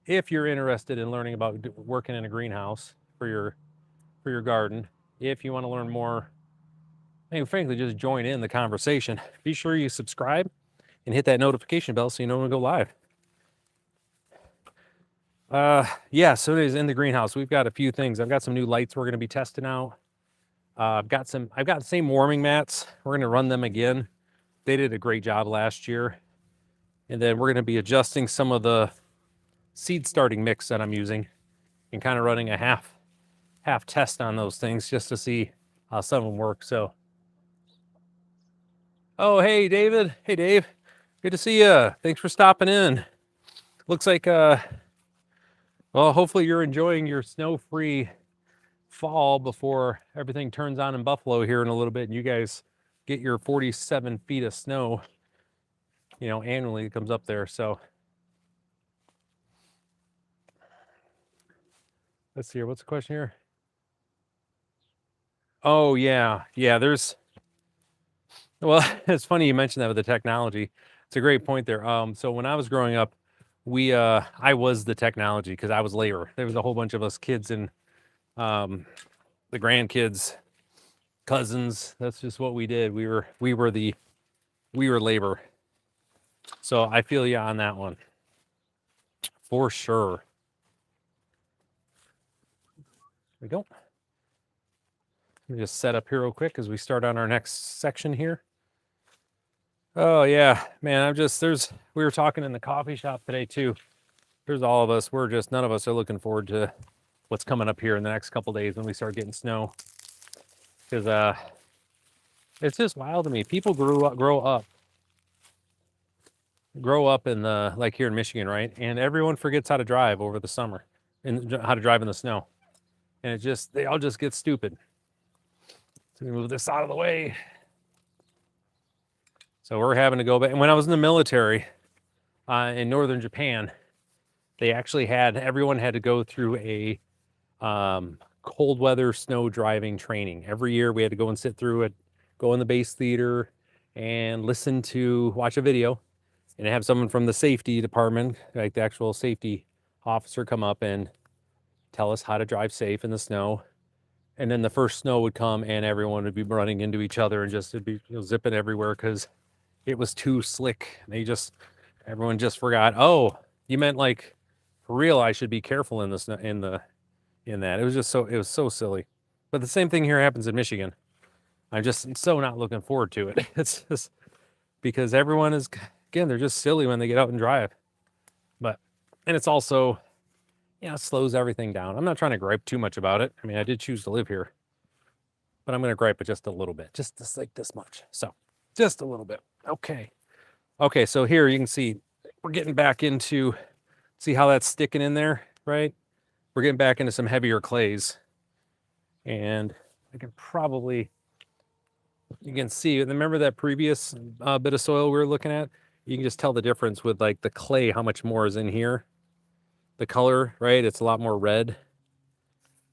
if you're interested in learning about working in a greenhouse for your garden, if you want to learn more, and frankly, just join in the conversation, be sure you subscribe and hit that notification bell so you know when we go live. Yeah, so it is in the greenhouse. We've got a few things. I've got some new lights we're going to be testing out. I've got the same warming mats. We're going to run them again. They did a great job last year. And then we're going to be adjusting some of the seed starting mix that I'm using and kind of running a half test on those things just to see how some of them work. So, oh, hey, David. Hey, Dave. Good to see you. Thanks for stopping in. Looks like, well, hopefully you're enjoying your snow-free fall before everything turns on in Buffalo here in a little bit and you guys get your 47 feet of snow, you know, annually. It comes up there. So let's see here. What's the question here? Oh, yeah. Yeah, well, it's funny you mentioned that with the technology. It's a great point there. So when I was growing up, I was the technology because I was labor. There was a whole bunch of us kids and the grandkids, cousins. That's just what we did. We were labor. So I feel you on that one. For sure. There we go. Let me just set up here real quick as we start on our next section here. Oh yeah, man, we were talking in the coffee shop today too. There's all of us. None of us are looking forward to what's coming up here in the next couple days when we start getting snow. Because it's just wild to me. People grow up in like here in Michigan, right? And everyone forgets how to drive over the summer and how to drive in the snow. And they all just get stupid. So we move this out of the way. So we're having to go back. And when I was in the military in northern Japan, they actually everyone had to go through a cold weather snow driving training. Every year we had to go and sit through it, go in the base theater and watch a video and have someone from the safety department, like the actual safety officer, come up and tell us how to drive safe in the snow. And then the first snow would come and everyone would be running into each other and it'd be zipping everywhere because it was too slick. Everyone just forgot, oh, you meant like for real, I should be careful in that. It was so silly. But the same thing here happens in Michigan. I'm just so not looking forward to it. It's just because everyone is, again, they're just silly when they get out and drive. And it's also, it slows everything down. I'm not trying to gripe too much about it. I mean, I did choose to live here, but I'm going to gripe it just a little bit, just like this much. So just a little bit. Okay. So here you can see we're getting back into, see how that's sticking in there, right? We're getting back into some heavier clays. And I can you can see, remember that previous bit of soil we were looking at? You can just tell the difference with like the clay, how much more is in here. The color, right? It's a lot more red.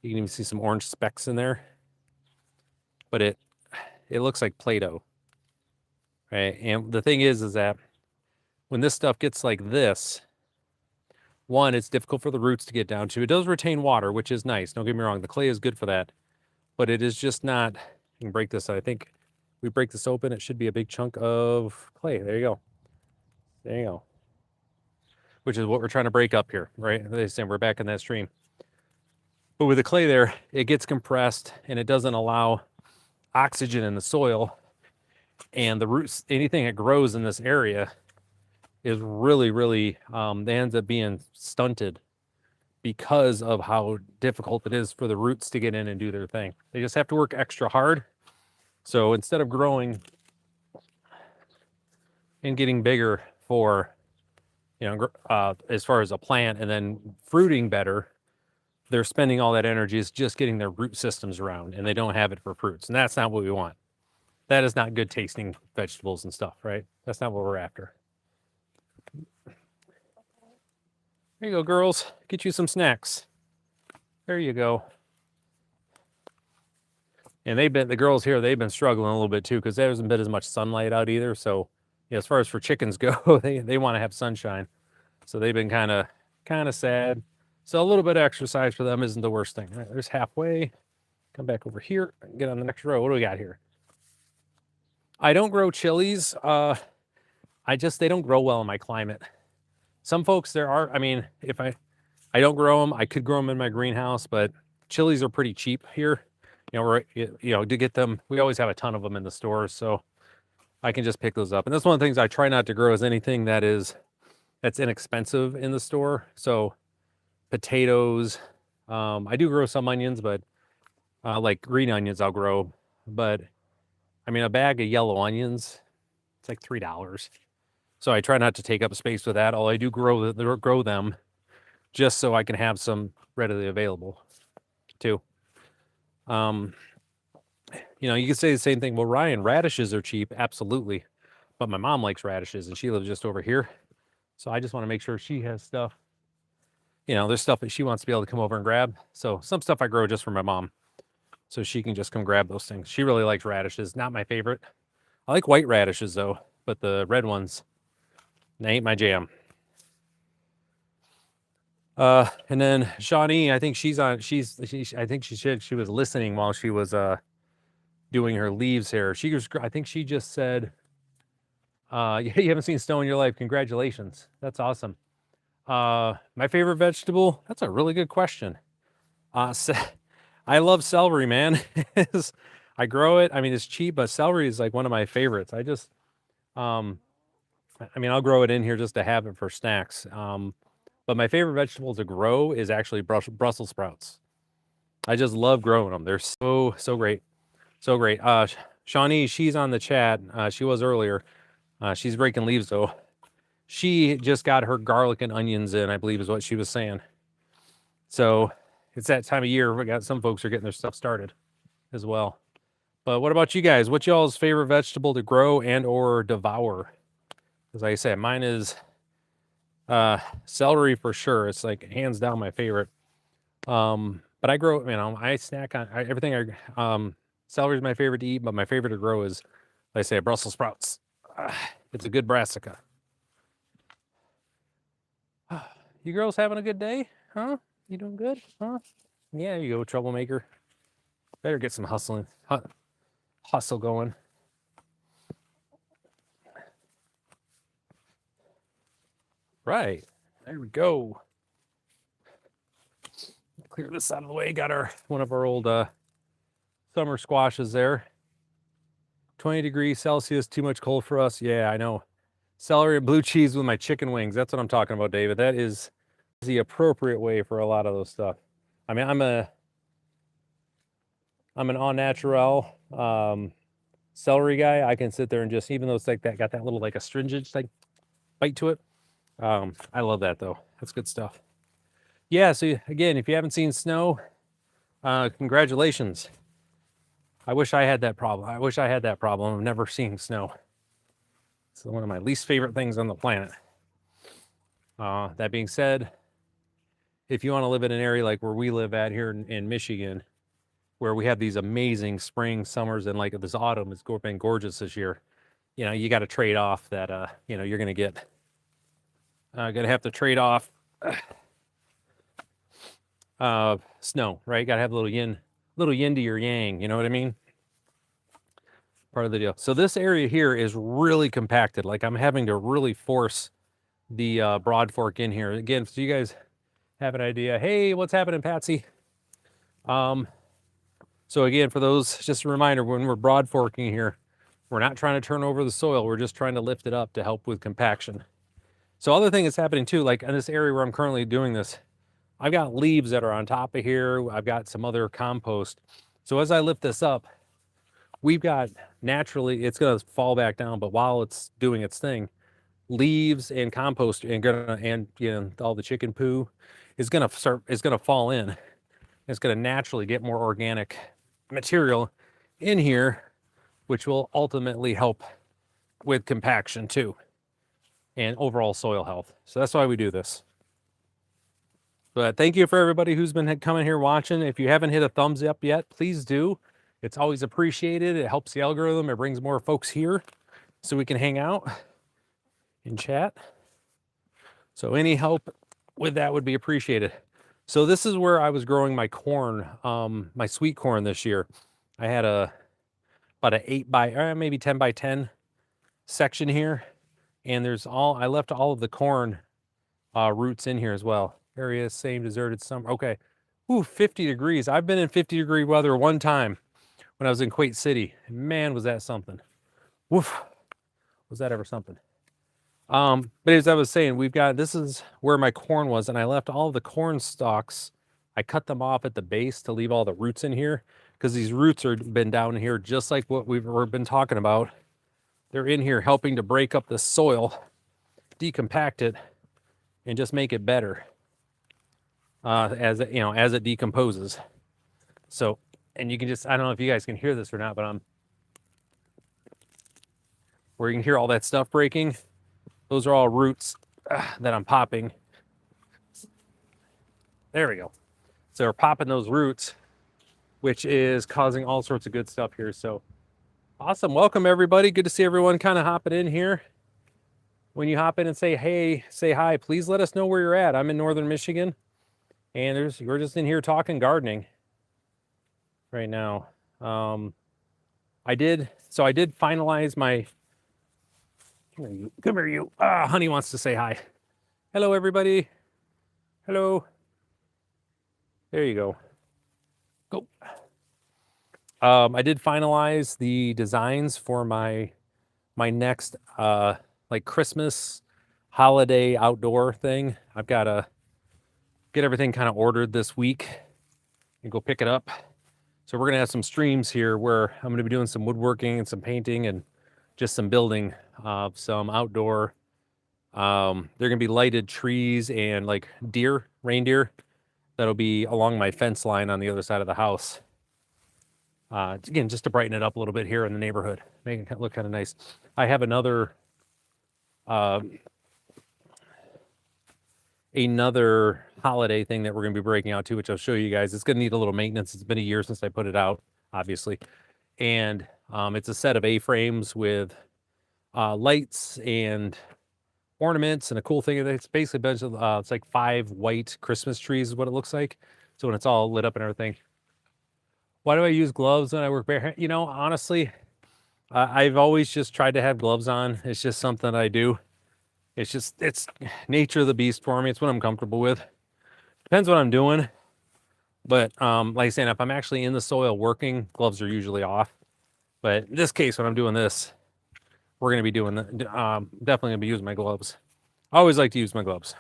You can even see some orange specks in there. But it looks like Play-Doh, right? And the thing is that when this stuff gets like this, one, it's difficult for the roots to get down to. It does retain water, which is nice. Don't get me wrong. The clay is good for that, but it is just not, you can break this. I think we break this open. It should be a big chunk of clay. There you go. There you go. Which is what we're trying to break up here, right? They say we're back in that stream. But with the clay there, it gets compressed and it doesn't allow oxygen in the soil. And the roots, anything that grows in this area is really, really, they ends up being stunted because of how difficult it is for the roots to get in and do their thing. They just have to work extra hard. So instead of growing and getting bigger for, as far as a plant and then fruiting better, they're spending all that energy is just getting their root systems around, and they don't have it for fruits. And that's not what we want. That is not good tasting vegetables and stuff, right? That's not what we're after. There you go, girls. Get you some snacks. There you go. And the girls here, they've been struggling a little bit too, because there hasn't been as much sunlight out either. So, as far as for chickens go, they want to have sunshine. So they've been kind of sad. So a little bit of exercise for them isn't the worst thing. All right, there's halfway. Come back over here and get on the next row. What do we got here? I don't grow chilies. They don't grow well in my climate. Some folks if I don't grow them, I could grow them in my greenhouse, but chilies are pretty cheap here. To get them, we always have a ton of them in the stores, so I can just pick those up. And that's one of the things I try not to grow is anything that's inexpensive in the store. So potatoes, I do grow some onions, but like green onions I'll grow. But a bag of yellow onions, it's like $3. So I try not to take up space with that. All I do grow them just so I can have some readily available too. You can say the same thing. Well, Ryan, radishes are cheap. Absolutely. But my mom likes radishes and she lives just over here. So I just want to make sure she has stuff. There's stuff that she wants to be able to come over and grab. So some stuff I grow just for my mom. So she can just come grab those things. She really likes radishes. Not my favorite. I like white radishes though, but the red ones, they ain't my jam. And then Shawnee, I think I think she was listening while she was doing her leaves here. I think she just said, you haven't seen snow in your life. Congratulations. That's awesome. My favorite vegetable? That's a really good question. I love celery, man. I grow it. It's cheap, but celery is like one of my favorites. I'll grow it in here just to have it for snacks. But my favorite vegetable to grow is actually Brussels sprouts. I just love growing them. They're so great. So great. Shawnee, she's on the chat. She was earlier. She's breaking leaves though. She just got her garlic and onions in, I believe is what she was saying. So it's that time of year. We got some folks are getting their stuff started as well. But what about you guys? What's y'all's favorite vegetable to grow and or devour? As I said, mine is celery for sure. It's like hands down my favorite. But I grow, I snack on everything. Celery is my favorite to eat, but my favorite to grow is, like I say, Brussels sprouts. It's a good brassica. You girls having a good day? Huh? You doing good? Huh? Yeah, you go, troublemaker. Better get some hustle going. Right. There we go. Clear this out of the way. Got one of our old summer squashes there. 20 degrees Celsius, too much cold for us. Yeah, I know. Celery and blue cheese with my chicken wings. That's what I'm talking about, David. That is the appropriate way for a lot of those stuff. I'm an au naturel celery guy. I can sit there and just, even though it's like that, got that little like astringent like bite to it. I love that though. That's good stuff. Yeah, so again, if you haven't seen snow, congratulations. I wish I had that problem. of never seeing snow. It's one of my least favorite things on the planet. That being said, if you want to live in an area like where we live at here in Michigan, where we have these amazing spring, summers, and like this autumn, it's been gorgeous this year. You got to trade off that, you're going to get Gonna have to trade off snow, right? Gotta have a little yin to your yang, you know what I mean? Part of the deal. So this area here is really compacted. Like I'm having to really force the broad fork in here. Again, so you guys have an idea. Hey, what's happening, Patsy? So again, for those, just a reminder, when we're broad forking here, we're not trying to turn over the soil. We're just trying to lift it up to help with compaction. So other thing that's happening too, like in this area where I'm currently doing this, I've got leaves that are on top of here. I've got some other compost. So as I lift this up, we've got naturally, it's going to fall back down, but while it's doing its thing, leaves and compost and you know, all the chicken poo is going to fall in. It's going to naturally get more organic material in here, which will ultimately help with compaction too and overall soil health. So that's why we do this. But thank you for everybody who's been coming here watching. If you haven't hit a thumbs up yet, please do. It's always appreciated. It helps the algorithm. It brings more folks here so we can hang out and chat. So any help with that would be appreciated. So this is where I was growing my corn, my sweet corn this year. I had about an 8 by maybe 10 by 10 section here, and I left all of the corn roots in here as well. Area same deserted summer. Okay, ooh, 50 degrees. I've been in 50-degree weather one time when I was in Kuwait City. Man, was that something. Woof, was that ever something. But as I was saying, this is where my corn was, and I left all of the corn stalks. I cut them off at the base to leave all the roots in here, because these roots are been down here just like what we've been talking about. They're in here helping to break up the soil, decompact it, and just make it better as it decomposes. So, and you can just, I don't know if you guys can hear this or not, but where you can hear all that stuff breaking. Those are all roots that I'm popping. There we go. So we're popping those roots, which is causing all sorts of good stuff here. So awesome. Welcome, everybody. Good to see everyone kind of hopping in here. When you hop in and say, hey, say hi, please let us know where you're at. I'm in northern Michigan, and we're just in here talking gardening right now. I did finalize my, come here, you. Honey wants to say hi. Hello, everybody. Hello. There you go. Go. I did finalize the designs for my next like Christmas holiday outdoor thing. I've got to get everything kind of ordered this week and go pick it up. So we're gonna have some streams here where I'm gonna be doing some woodworking and some painting and just some building of some outdoor. They're gonna be lighted trees and like reindeer that'll be along my fence line on the other side of the house. Again, just to brighten it up a little bit here in the neighborhood, make it look kind of nice. I have another holiday thing that we're going to be breaking out too, which I'll show you guys. It's going to need a little maintenance. It's been a year since I put it out, obviously. And it's a set of A-frames with lights and ornaments, and a cool thing, it's basically a bunch of, it's like 5 white Christmas trees is what it looks like. So when it's all lit up and everything. Why do I use gloves when I work bare? You know, honestly, I've always just tried to have gloves on. It's just something I do. It's nature of the beast for me. It's what I'm comfortable with. Depends what I'm doing. But like I said, if I'm actually in the soil working, gloves are usually off. But in this case, when I'm doing this, we're going to be doing definitely going to be using my gloves. I always like to use my gloves.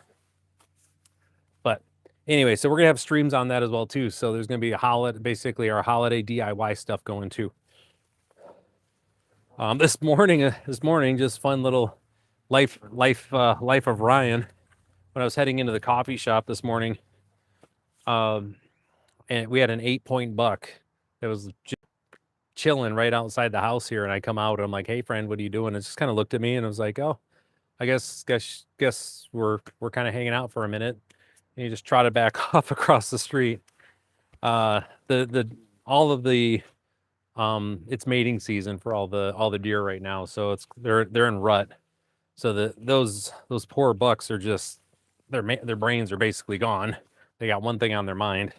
But anyway, so we're going to have streams on that as well too. So there's going to be basically our holiday DIY stuff going too. This morning, just fun little life of Ryan. When I was heading into the coffee shop this morning, and we had an 8-point buck that was just chilling right outside the house here. And I come out and I'm like, "Hey, friend, what are you doing?" And it just kind of looked at me and I was like, "Oh, I guess we're kind of hanging out for a minute." And he just trotted back off across the street. It's mating season for all the deer right now, so they're in rut. So those poor bucks are just their brains are basically gone. They got one thing on their mind.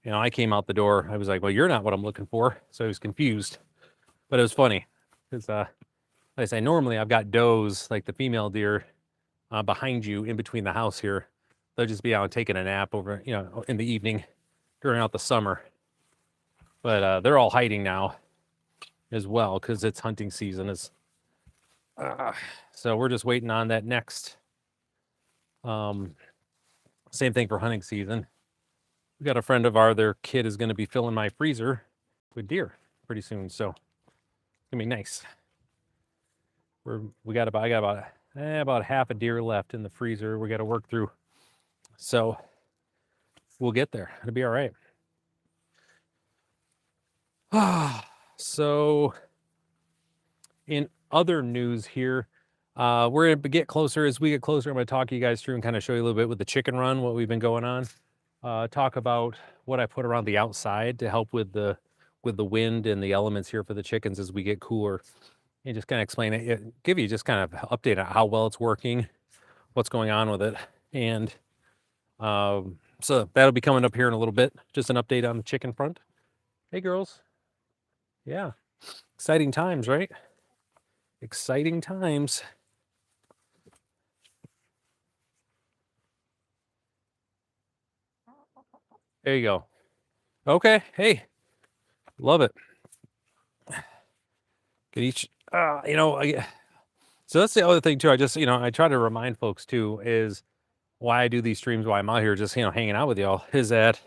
You know, I came out the door. I was like, "Well, you're not what I'm looking for." So I was confused, but it was funny because, like I say, normally I've got does like the female deer behind you in between the house here. They'll just be out taking a nap over, you know, in the evening during out the summer. But they're all hiding now as well because it's hunting season. So we're just waiting on that next. Same thing for hunting season. We got a friend of ours, their kid is going to be filling my freezer with deer pretty soon. So it's gonna be nice. I got about half a deer left in the freezer. We got to work through. So we'll get there. It'll be all right. So in other news here, we're going to get closer. As we get closer, I'm going to talk you guys through and kind of show you a little bit with the chicken run, what we've been going on. Talk about what I put around the outside to help with the wind and the elements here for the chickens as we get cooler. And just kind of explain it, give you just kind of update on how well it's working, what's going on with it. And so that'll be coming up here in a little bit. Just an update on the chicken front. Hey, girls. Yeah. Exciting times, right? Exciting times. There you go. Okay. Hey, love it. Get each, you know, so that's the other thing too. I just, you know, I try to remind folks too is why I do these streams, why I'm out here just, you know, hanging out with y'all is that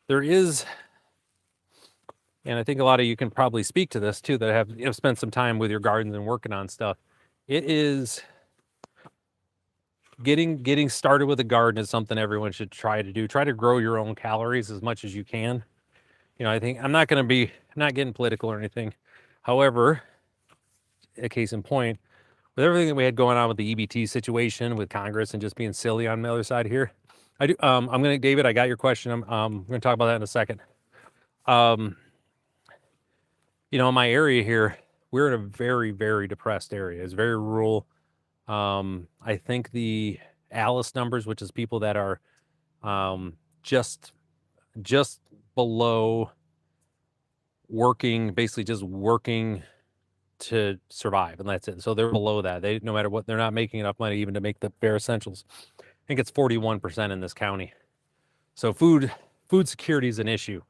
there is, and I think a lot of you can probably speak to this too, that have, you know, spent some time with your gardens and working on stuff. It is getting started with a garden is something everyone should try to do. Try to grow your own calories as much as you can. You know, I think I'm not getting political or anything. However, a case in point, with everything that we had going on with the EBT situation with Congress and just being silly on the other side here, I do. David, I got your question. I'm going to talk about that in a second. You know, in my area here, we're in a very, very depressed area. It's very rural. I think the Alice numbers, which is people that are just below working, basically just working to survive, and that's it. So they're below that. They, no matter what, they're not making enough money even to make the bare essentials. I think it's 41% in this county. So food security is an issue.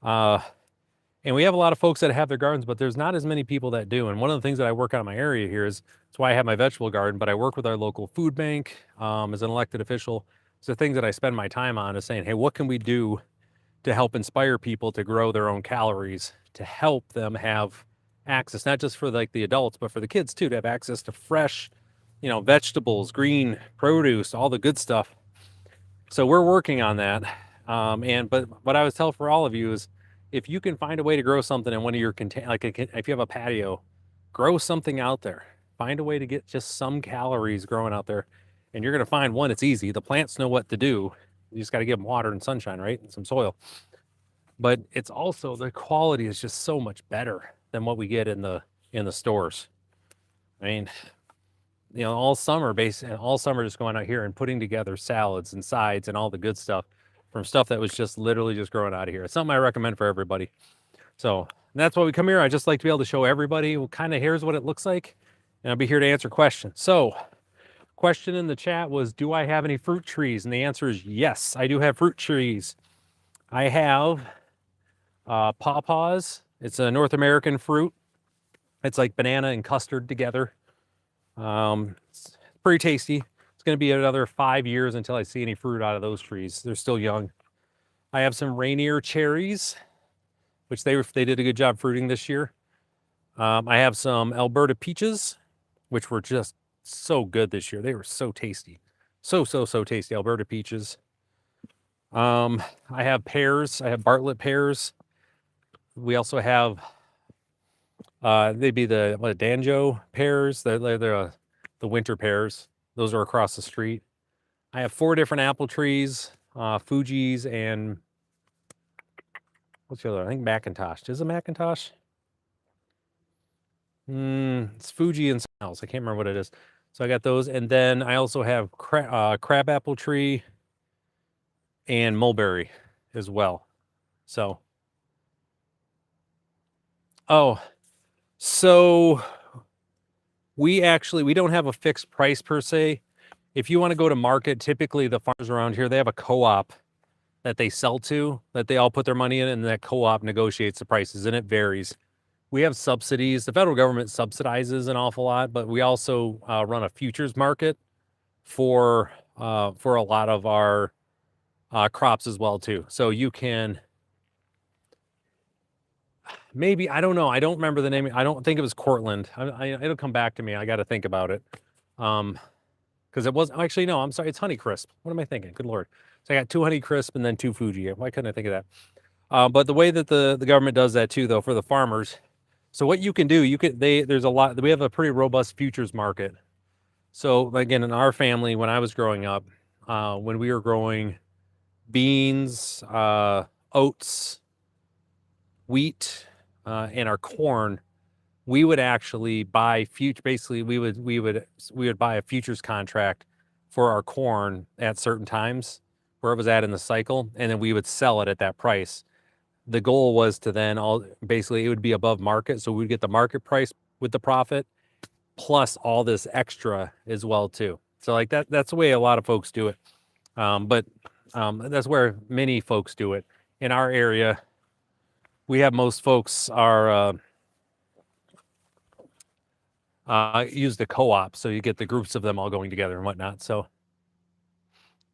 And we have a lot of folks that have their gardens, but there's not as many people that do. And one of the things that I work on in my area here is, that's why I have my vegetable garden, but I work with our local food bank as an elected official. So the things that I spend my time on is saying, hey, what can we do to help inspire people to grow their own calories, to help them have access, not just for like the adults, but for the kids too, to have access to fresh, you know, vegetables, green produce, all the good stuff. So we're working on that. But what I would tell for all of you is, if you can find a way to grow something in one of your if you have a patio, grow something out there. Find a way to get just some calories growing out there. And you're going to find, one, it's easy. The plants know what to do. You just got to give them water and sunshine, right? And some soil. But it's also, the quality is just so much better than what we get in the stores. I mean, you know, all summer just going out here and putting together salads and sides and all the good stuff from stuff that was just literally just growing out of here. It's something I recommend for everybody. So that's why we come here. I just like to be able to show everybody what kind of, here's what it looks like. And I'll be here to answer questions. So question in the chat was, do I have any fruit trees? And the answer is yes, I do have fruit trees. I have pawpaws. It's a North American fruit. It's like banana and custard together. It's pretty tasty. It's going to be another 5 years until I see any fruit out of those trees. They're still young. I have some Rainier cherries, which they did a good job fruiting this year. I have some Alberta peaches, which were just so good this year. They were so tasty. So tasty, Alberta peaches. I have pears. I have Bartlett pears. We also have, they'd be the Danjo pears. They're the winter pears. Those are across the street. I have 4 different apple trees, Fuji's, and what's the other? I think Macintosh. Is it Macintosh? It's Fuji and something else. I can't remember what it is. So I got those, and then I also have crabapple tree and mulberry as well. So, oh, so we don't have a fixed price per se. If you want to go to market, typically the farmers around here, they have a co-op that they sell to, that they all put their money in, and that co-op negotiates the prices, and it varies. We have subsidies. The federal government subsidizes an awful lot, but we also run a futures market for a lot of our crops as well too. So you can maybe, I don't know, I don't remember the name. I don't think it was Cortland. It'll come back to me. I got to think about it. Because it was actually, no, I'm sorry, it's Honeycrisp. What am I thinking? Good Lord. So I got 2 Honeycrisp and then 2 Fuji. Why couldn't I think of that? But the way that the government does that too, though, for the farmers. So what you can do, there's a lot. We have a pretty robust futures market. So again, in our family, when I was growing up, when we were growing beans, oats, wheat, and our corn, we would actually buy basically we would buy a futures contract for our corn at certain times where it was at in the cycle, and then we would sell it at that price. The goal was to then basically it would be above market, so we'd get the market price with the profit plus all this extra as well too. So like that's the way a lot of folks do it. But that's where many folks do it. In our area, we have most folks are use the co-op, so you get the groups of them all going together and whatnot. So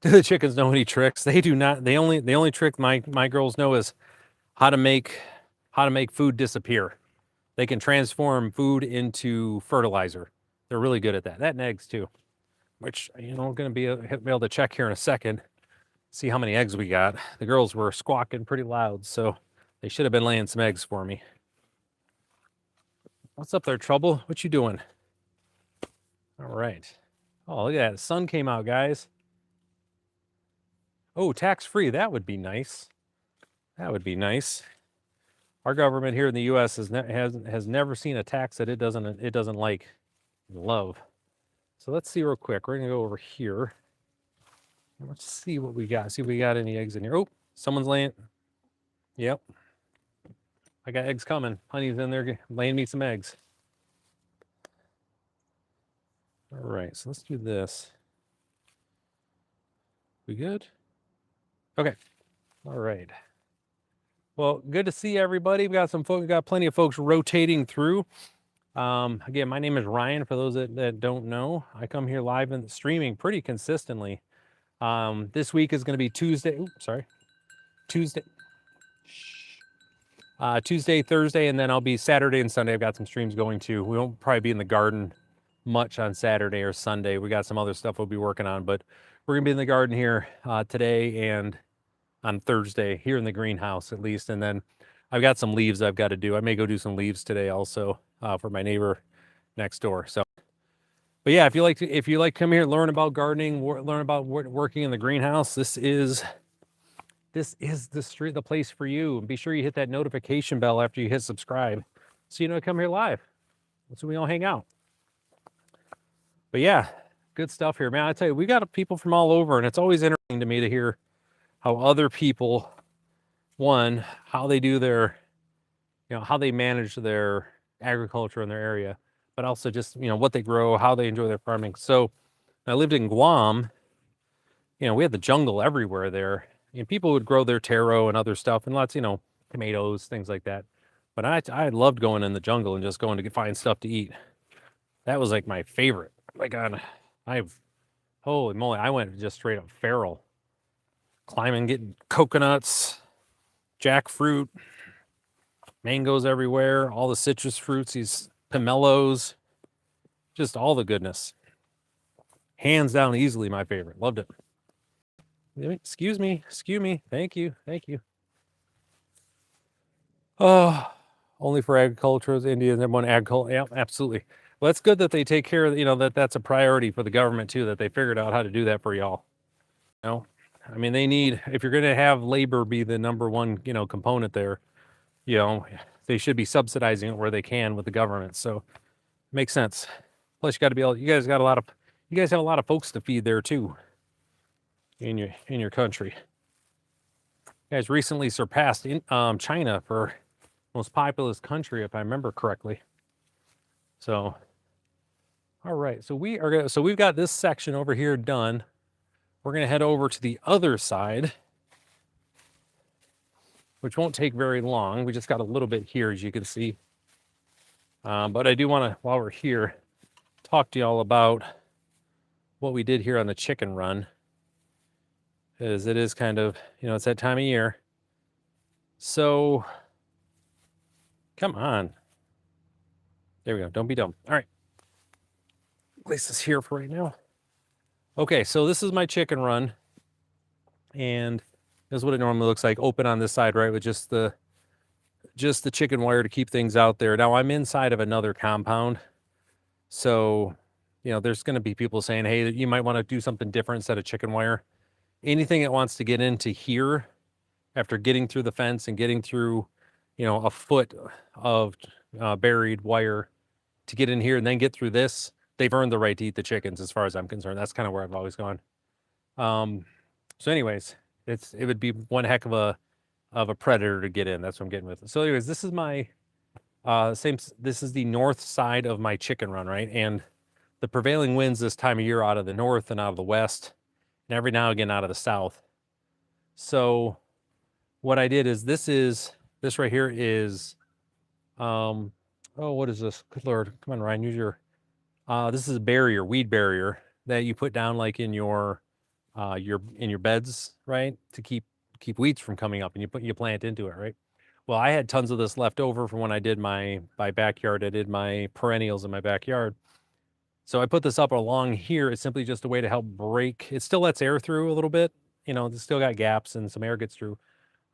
do the chickens know any tricks? They do not. The only trick my girls know is how to make food disappear. They can transform food into fertilizer. They're really good at that. That and eggs too, which, we're going to be able to check here in a second, see how many eggs we got. The girls were squawking pretty loud, so they should have been laying some eggs for me. What's up there, Trouble? What you doing? All right. Oh, look at that. The sun came out, guys. Oh, tax-free. That would be nice. That would be nice. Our government here in the U.S. has never seen a tax that it doesn't like and love. So let's see real quick. We're gonna go over here. Let's see what we got. See if we got any eggs in here. Oh, someone's laying. Yep. I got eggs coming. Honey's in there laying me some eggs. All right, so let's do this. We good? Okay. All right. Well, good to see everybody. We got plenty of folks rotating through. Again, my name is Ryan. For those that don't know, I come here live and streaming pretty consistently. This week is going to be Tuesday. Oops, sorry. Tuesday, Thursday, and then I'll be Saturday and Sunday. I've got some streams going too. We won't probably be in the garden much on Saturday or Sunday. We got some other stuff we'll be working on, but we're gonna be in the garden here today and on Thursday here in the greenhouse at least. And then I've got some leaves I've got to do. I may go do some leaves today also for my neighbor next door. So, but yeah, if you like to come here, learn about gardening, learn about working in the greenhouse, this is the place for you. And be sure you hit that notification bell after you hit subscribe, so you know I come here live. So we all hang out. But yeah, good stuff here, man. I tell you, we got people from all over, and it's always interesting to me to hear how other people, how they do their, how they manage their agriculture in their area, but also just, what they grow, how they enjoy their farming. So I lived in Guam, we had the jungle everywhere there. And people would grow their taro and other stuff and lots, tomatoes, things like that. But I loved going in the jungle and just going to find stuff to eat. That was like my favorite. Holy moly, I went just straight up feral. Climbing, getting coconuts, jackfruit, mangoes everywhere, all the citrus fruits, these pomelos, just all the goodness. Hands down, easily my favorite. Loved it. Excuse me. Thank you. Oh, only for agriculture, Indians, everyone agriculture. Yeah, absolutely. Well, that's good that they take care of, that's a priority for the government too, that they figured out how to do that for y'all. I mean, they need, if you're going to have labor be the number one, component there, they should be subsidizing it where they can with the government. So makes sense. Plus, you got to be able. You guys got a lot of. You guys have a lot of folks to feed there too. In your country, you guys recently surpassed China for most populous country, if I remember correctly. So, all right. So we are gonna. So we've got this section over here done. We're gonna head over to the other side, which won't take very long. We just got a little bit here, as you can see. But I do want to, while we're here, talk to y'all about what we did here on the chicken run. Because it is kind of, it's that time of year. So, come on. There we go. Don't be dumb. All right. Place this here for right now. Okay, so this is my chicken run. And this is what it normally looks like. Open on this side, right? With just the chicken wire to keep things out there. Now I'm inside of another compound. So, there's going to be people saying, hey, you might want to do something different instead of chicken wire. Anything that wants to get into here after getting through the fence and getting through, a foot of buried wire to get in here and then get through this, they've earned the right to eat the chickens as far as I'm concerned. That's kind of where I've always gone. So anyways, it would be one heck of a predator to get in. That's what I'm getting with it. So anyways, this is my this is the north side of my chicken run, right? And the prevailing winds this time of year out of the north and out of the west, and every now and again out of the south. So what I did is this right here is, oh, what is this? Good Lord. Come on, Ryan, use your, this is a barrier, weed barrier that you put down like in your beds, right? To keep weeds from coming up, and you plant into it, right? Well, I had tons of this left over from when I did my backyard. I did my perennials in my backyard. So I put this up along here. It's simply just a way to help break. It still lets air through a little bit. It's still got gaps and some air gets through.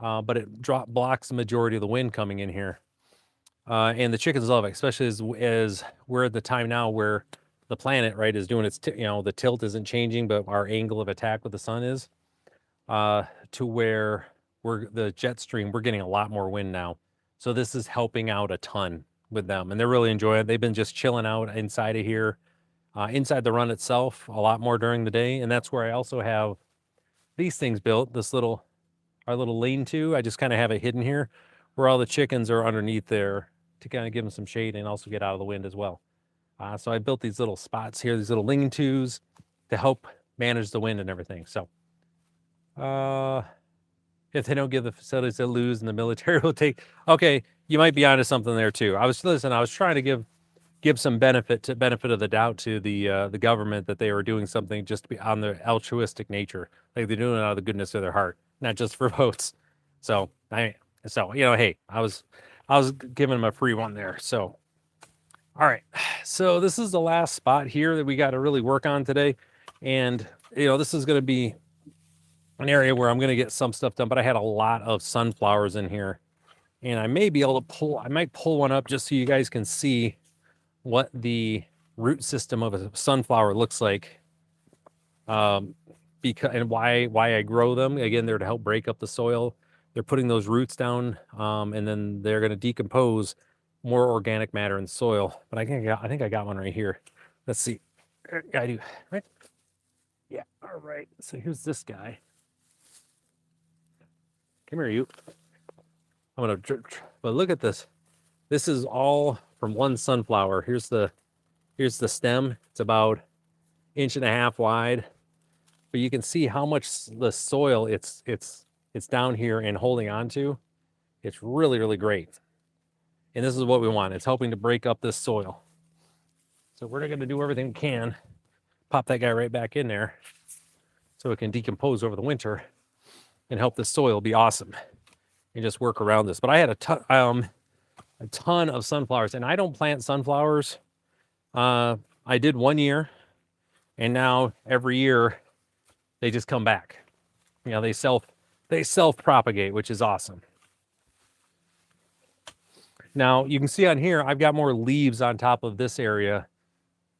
But it blocks the majority of the wind coming in here. And the chickens love it, especially as we're at the time now where the planet, right, is doing its, the tilt isn't changing, but our angle of attack with the sun is, to where the jet stream, we're getting a lot more wind now. So this is helping out a ton with them, and they're really enjoying it. They've been just chilling out inside of here, inside the run itself, a lot more during the day. And that's where I also have these things built, our little lean-to. I just kind of have it hidden here where all the chickens are underneath there to kind of give them some shade and also get out of the wind as well. So I built these little spots here, these little lean-tos to help manage the wind and everything. So if they don't give the facilities, they'll lose, and the military will take. Okay, you might be onto something there too. I was trying to give some benefit of the doubt to the government that they were doing something just to be on the altruistic nature, like they're doing it out of the goodness of their heart, not just for votes. So hey, I was giving them a free one there. So all right, so this is the last spot here that we got to really work on today, and this is going to be an area where I'm going to get some stuff done. But I had a lot of sunflowers in here, and I may be able to I might pull one up just so you guys can see what the root system of a sunflower looks like, and why I grow them. Again, they're to help break up the soil. They're putting those roots down, and then they're going to decompose more organic matter in the soil. But I think I got one right here. Let's see. Yeah, I do. Right? Yeah. All right. So here's this guy. Come here, you. I'm gonna. But look at this. This is all from one sunflower. Here's the stem. It's about 1.5 inches wide. But you can see how much the soil it's down here and holding on to. It's really, really great. And this is what we want. It's helping to break up this soil. So we're going to do everything we can. Pop that guy right back in there so it can decompose over the winter and help the soil be awesome and just work around this. But I had a ton of sunflowers, and I don't plant sunflowers. I did one year, and now every year they just come back. They self-propagate, which is awesome. Now, you can see on here, I've got more leaves on top of this area.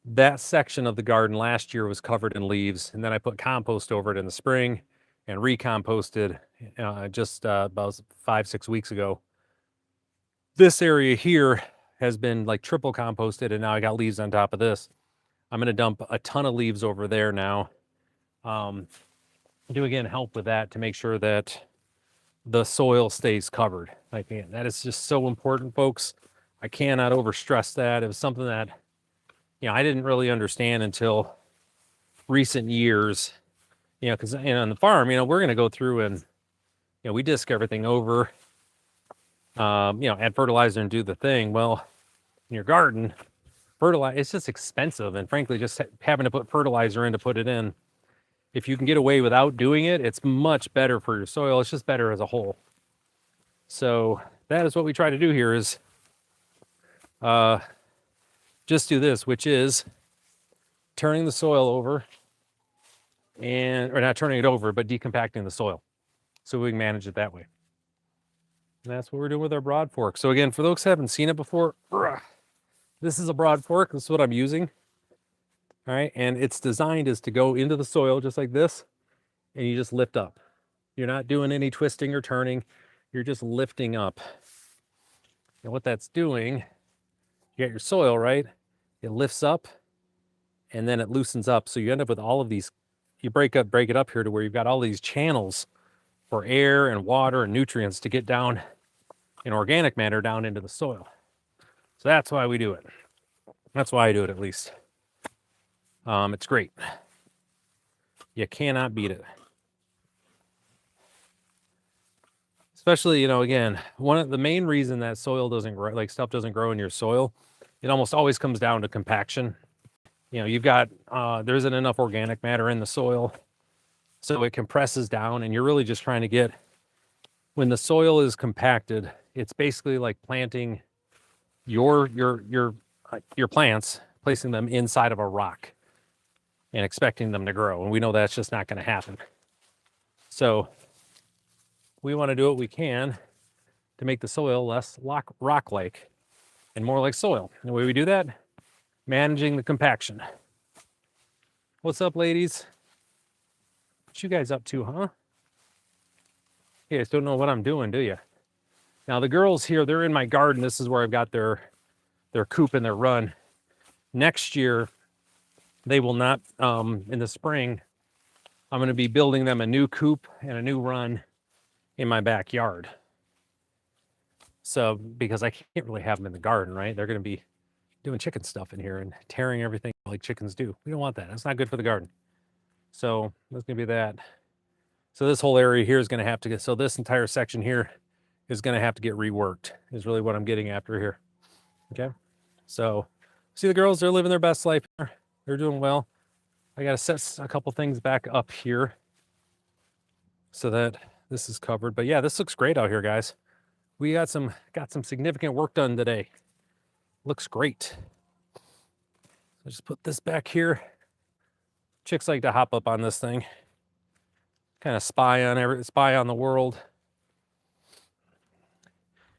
That section of the garden last year was covered in leaves, and then I put compost over it in the spring and recomposted just about 5-6 weeks ago. This area here has been like triple composted, and now I got leaves on top of this. I'm going to dump a ton of leaves over there now. Do again help with that to make sure that the soil stays covered. Like, man, that is just so important, folks. I cannot overstress that. It was something that, I didn't really understand until recent years, because on the farm, we're going to go through and, we disc everything over, add fertilizer and do the thing. Well, in your garden, fertilizer, it's just expensive. And frankly, just having to put fertilizer in to put it in, if you can get away without doing it, it's much better for your soil. It's just better as a whole. So that is what we try to do here is just do this, which is turning the soil over or not turning it over, but decompacting the soil so we can manage it that way. And that's what we're doing with our broad fork. So again, for those who haven't seen it before, this is a broad fork. This is what I'm using. All right. And it's designed is to go into the soil just like this, and you just lift up. You're not doing any twisting or turning. You're just lifting up. And what that's doing, you got your soil, right? It lifts up and then it loosens up. So you end up with all of these, you break it up here to where you've got all these channels for air and water and nutrients to get down in organic matter down into the soil. So that's why we do it. That's why I do it, at least. It's great. You cannot beat it. Especially, again, one of the main reason that soil doesn't grow, like stuff doesn't grow in your soil, it almost always comes down to compaction. You've got, there isn't enough organic matter in the soil, so it compresses down, and you're really just trying to get, when the soil is compacted, it's basically like planting your plants, placing them inside of a rock and expecting them to grow. And we know that's just not going to happen. So we want to do what we can to make the soil less rock-like and more like soil. And the way we do that, managing the compaction. What's up, ladies? What you guys up to, huh? You guys don't know what I'm doing, do you? Now the girls here, they're in my garden. This is where I've got their coop and their run. Next year, they will not, in the spring, I'm going to be building them a new coop and a new run in my backyard. So, because I can't really have them in the garden, right? They're going to be doing chicken stuff in here and tearing everything like chickens do. We don't want that. That's not good for the garden. So that's going to be that. So this whole area here is going to have to get, so this entire section here is going to have to get reworked, is really what I'm getting after here. Okay. So see the girls, they're living their best life. They're doing well. I got to set a couple things back up here so that this is covered. But yeah, this looks great out here, guys. We got some significant work done today. Looks great. So just put this back here. Chicks like to hop up on this thing, kind of spy on the world.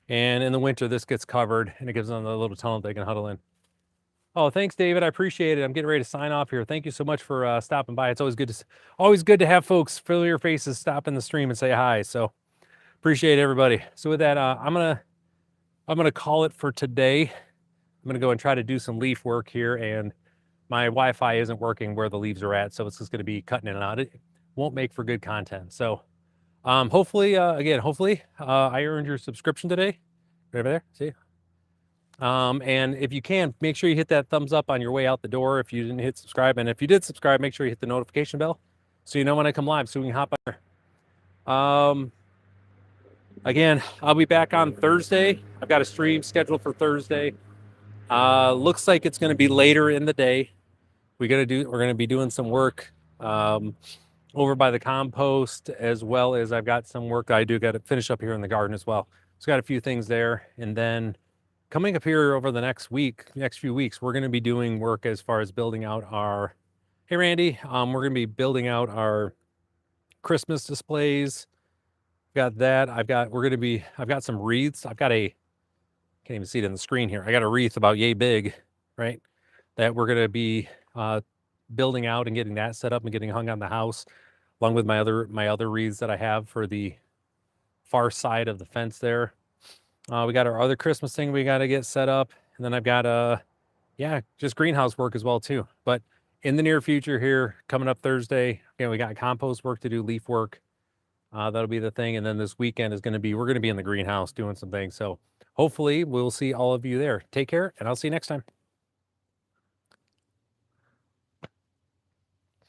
And in the winter, this gets covered and it gives them a little tunnel they can huddle in. Oh, thanks, David. I appreciate it. I'm getting ready to sign off here. Thank you so much for stopping by. It's always good to have folks familiar faces stop in the stream and say hi. So appreciate everybody. So with that, I'm gonna call it for today. I'm gonna go and try to do some leaf work here, and my Wi-Fi isn't working where the leaves are at, so it's just gonna be cutting in and out. It won't make for good content. So hopefully I earned your subscription today. Right over there, see? And if you can, make sure you hit that thumbs up on your way out the door if you didn't hit subscribe. And if you did subscribe, make sure you hit the notification bell so you know when I come live so we can hop on there. Again, I'll be back on Thursday. I've got a stream scheduled for Thursday. Looks like it's going to be later in the day. We're going to be doing some work over by the compost, as well as I've got some work I do got to finish up here in the garden as well. So got a few things there. And then coming up here over the next few weeks, we're going to be doing work as far as building out our, hey Randy, we're going to be building out our Christmas displays. Got that. I've got some wreaths. Can't even see it in the screen here. I got a wreath about yay big, right? That we're going to be building out and getting that set up and getting hung on the house, along with my other wreaths that I have for the far side of the fence there. We got our other Christmas thing we got to get set up. And then I've got, yeah, just greenhouse work as well too. But in the near future here, coming up Thursday, we got compost work to do, leaf work. That'll be the thing. And then this weekend is we're going to be in the greenhouse doing some things. So hopefully we'll see all of you there. Take care, and I'll see you next time.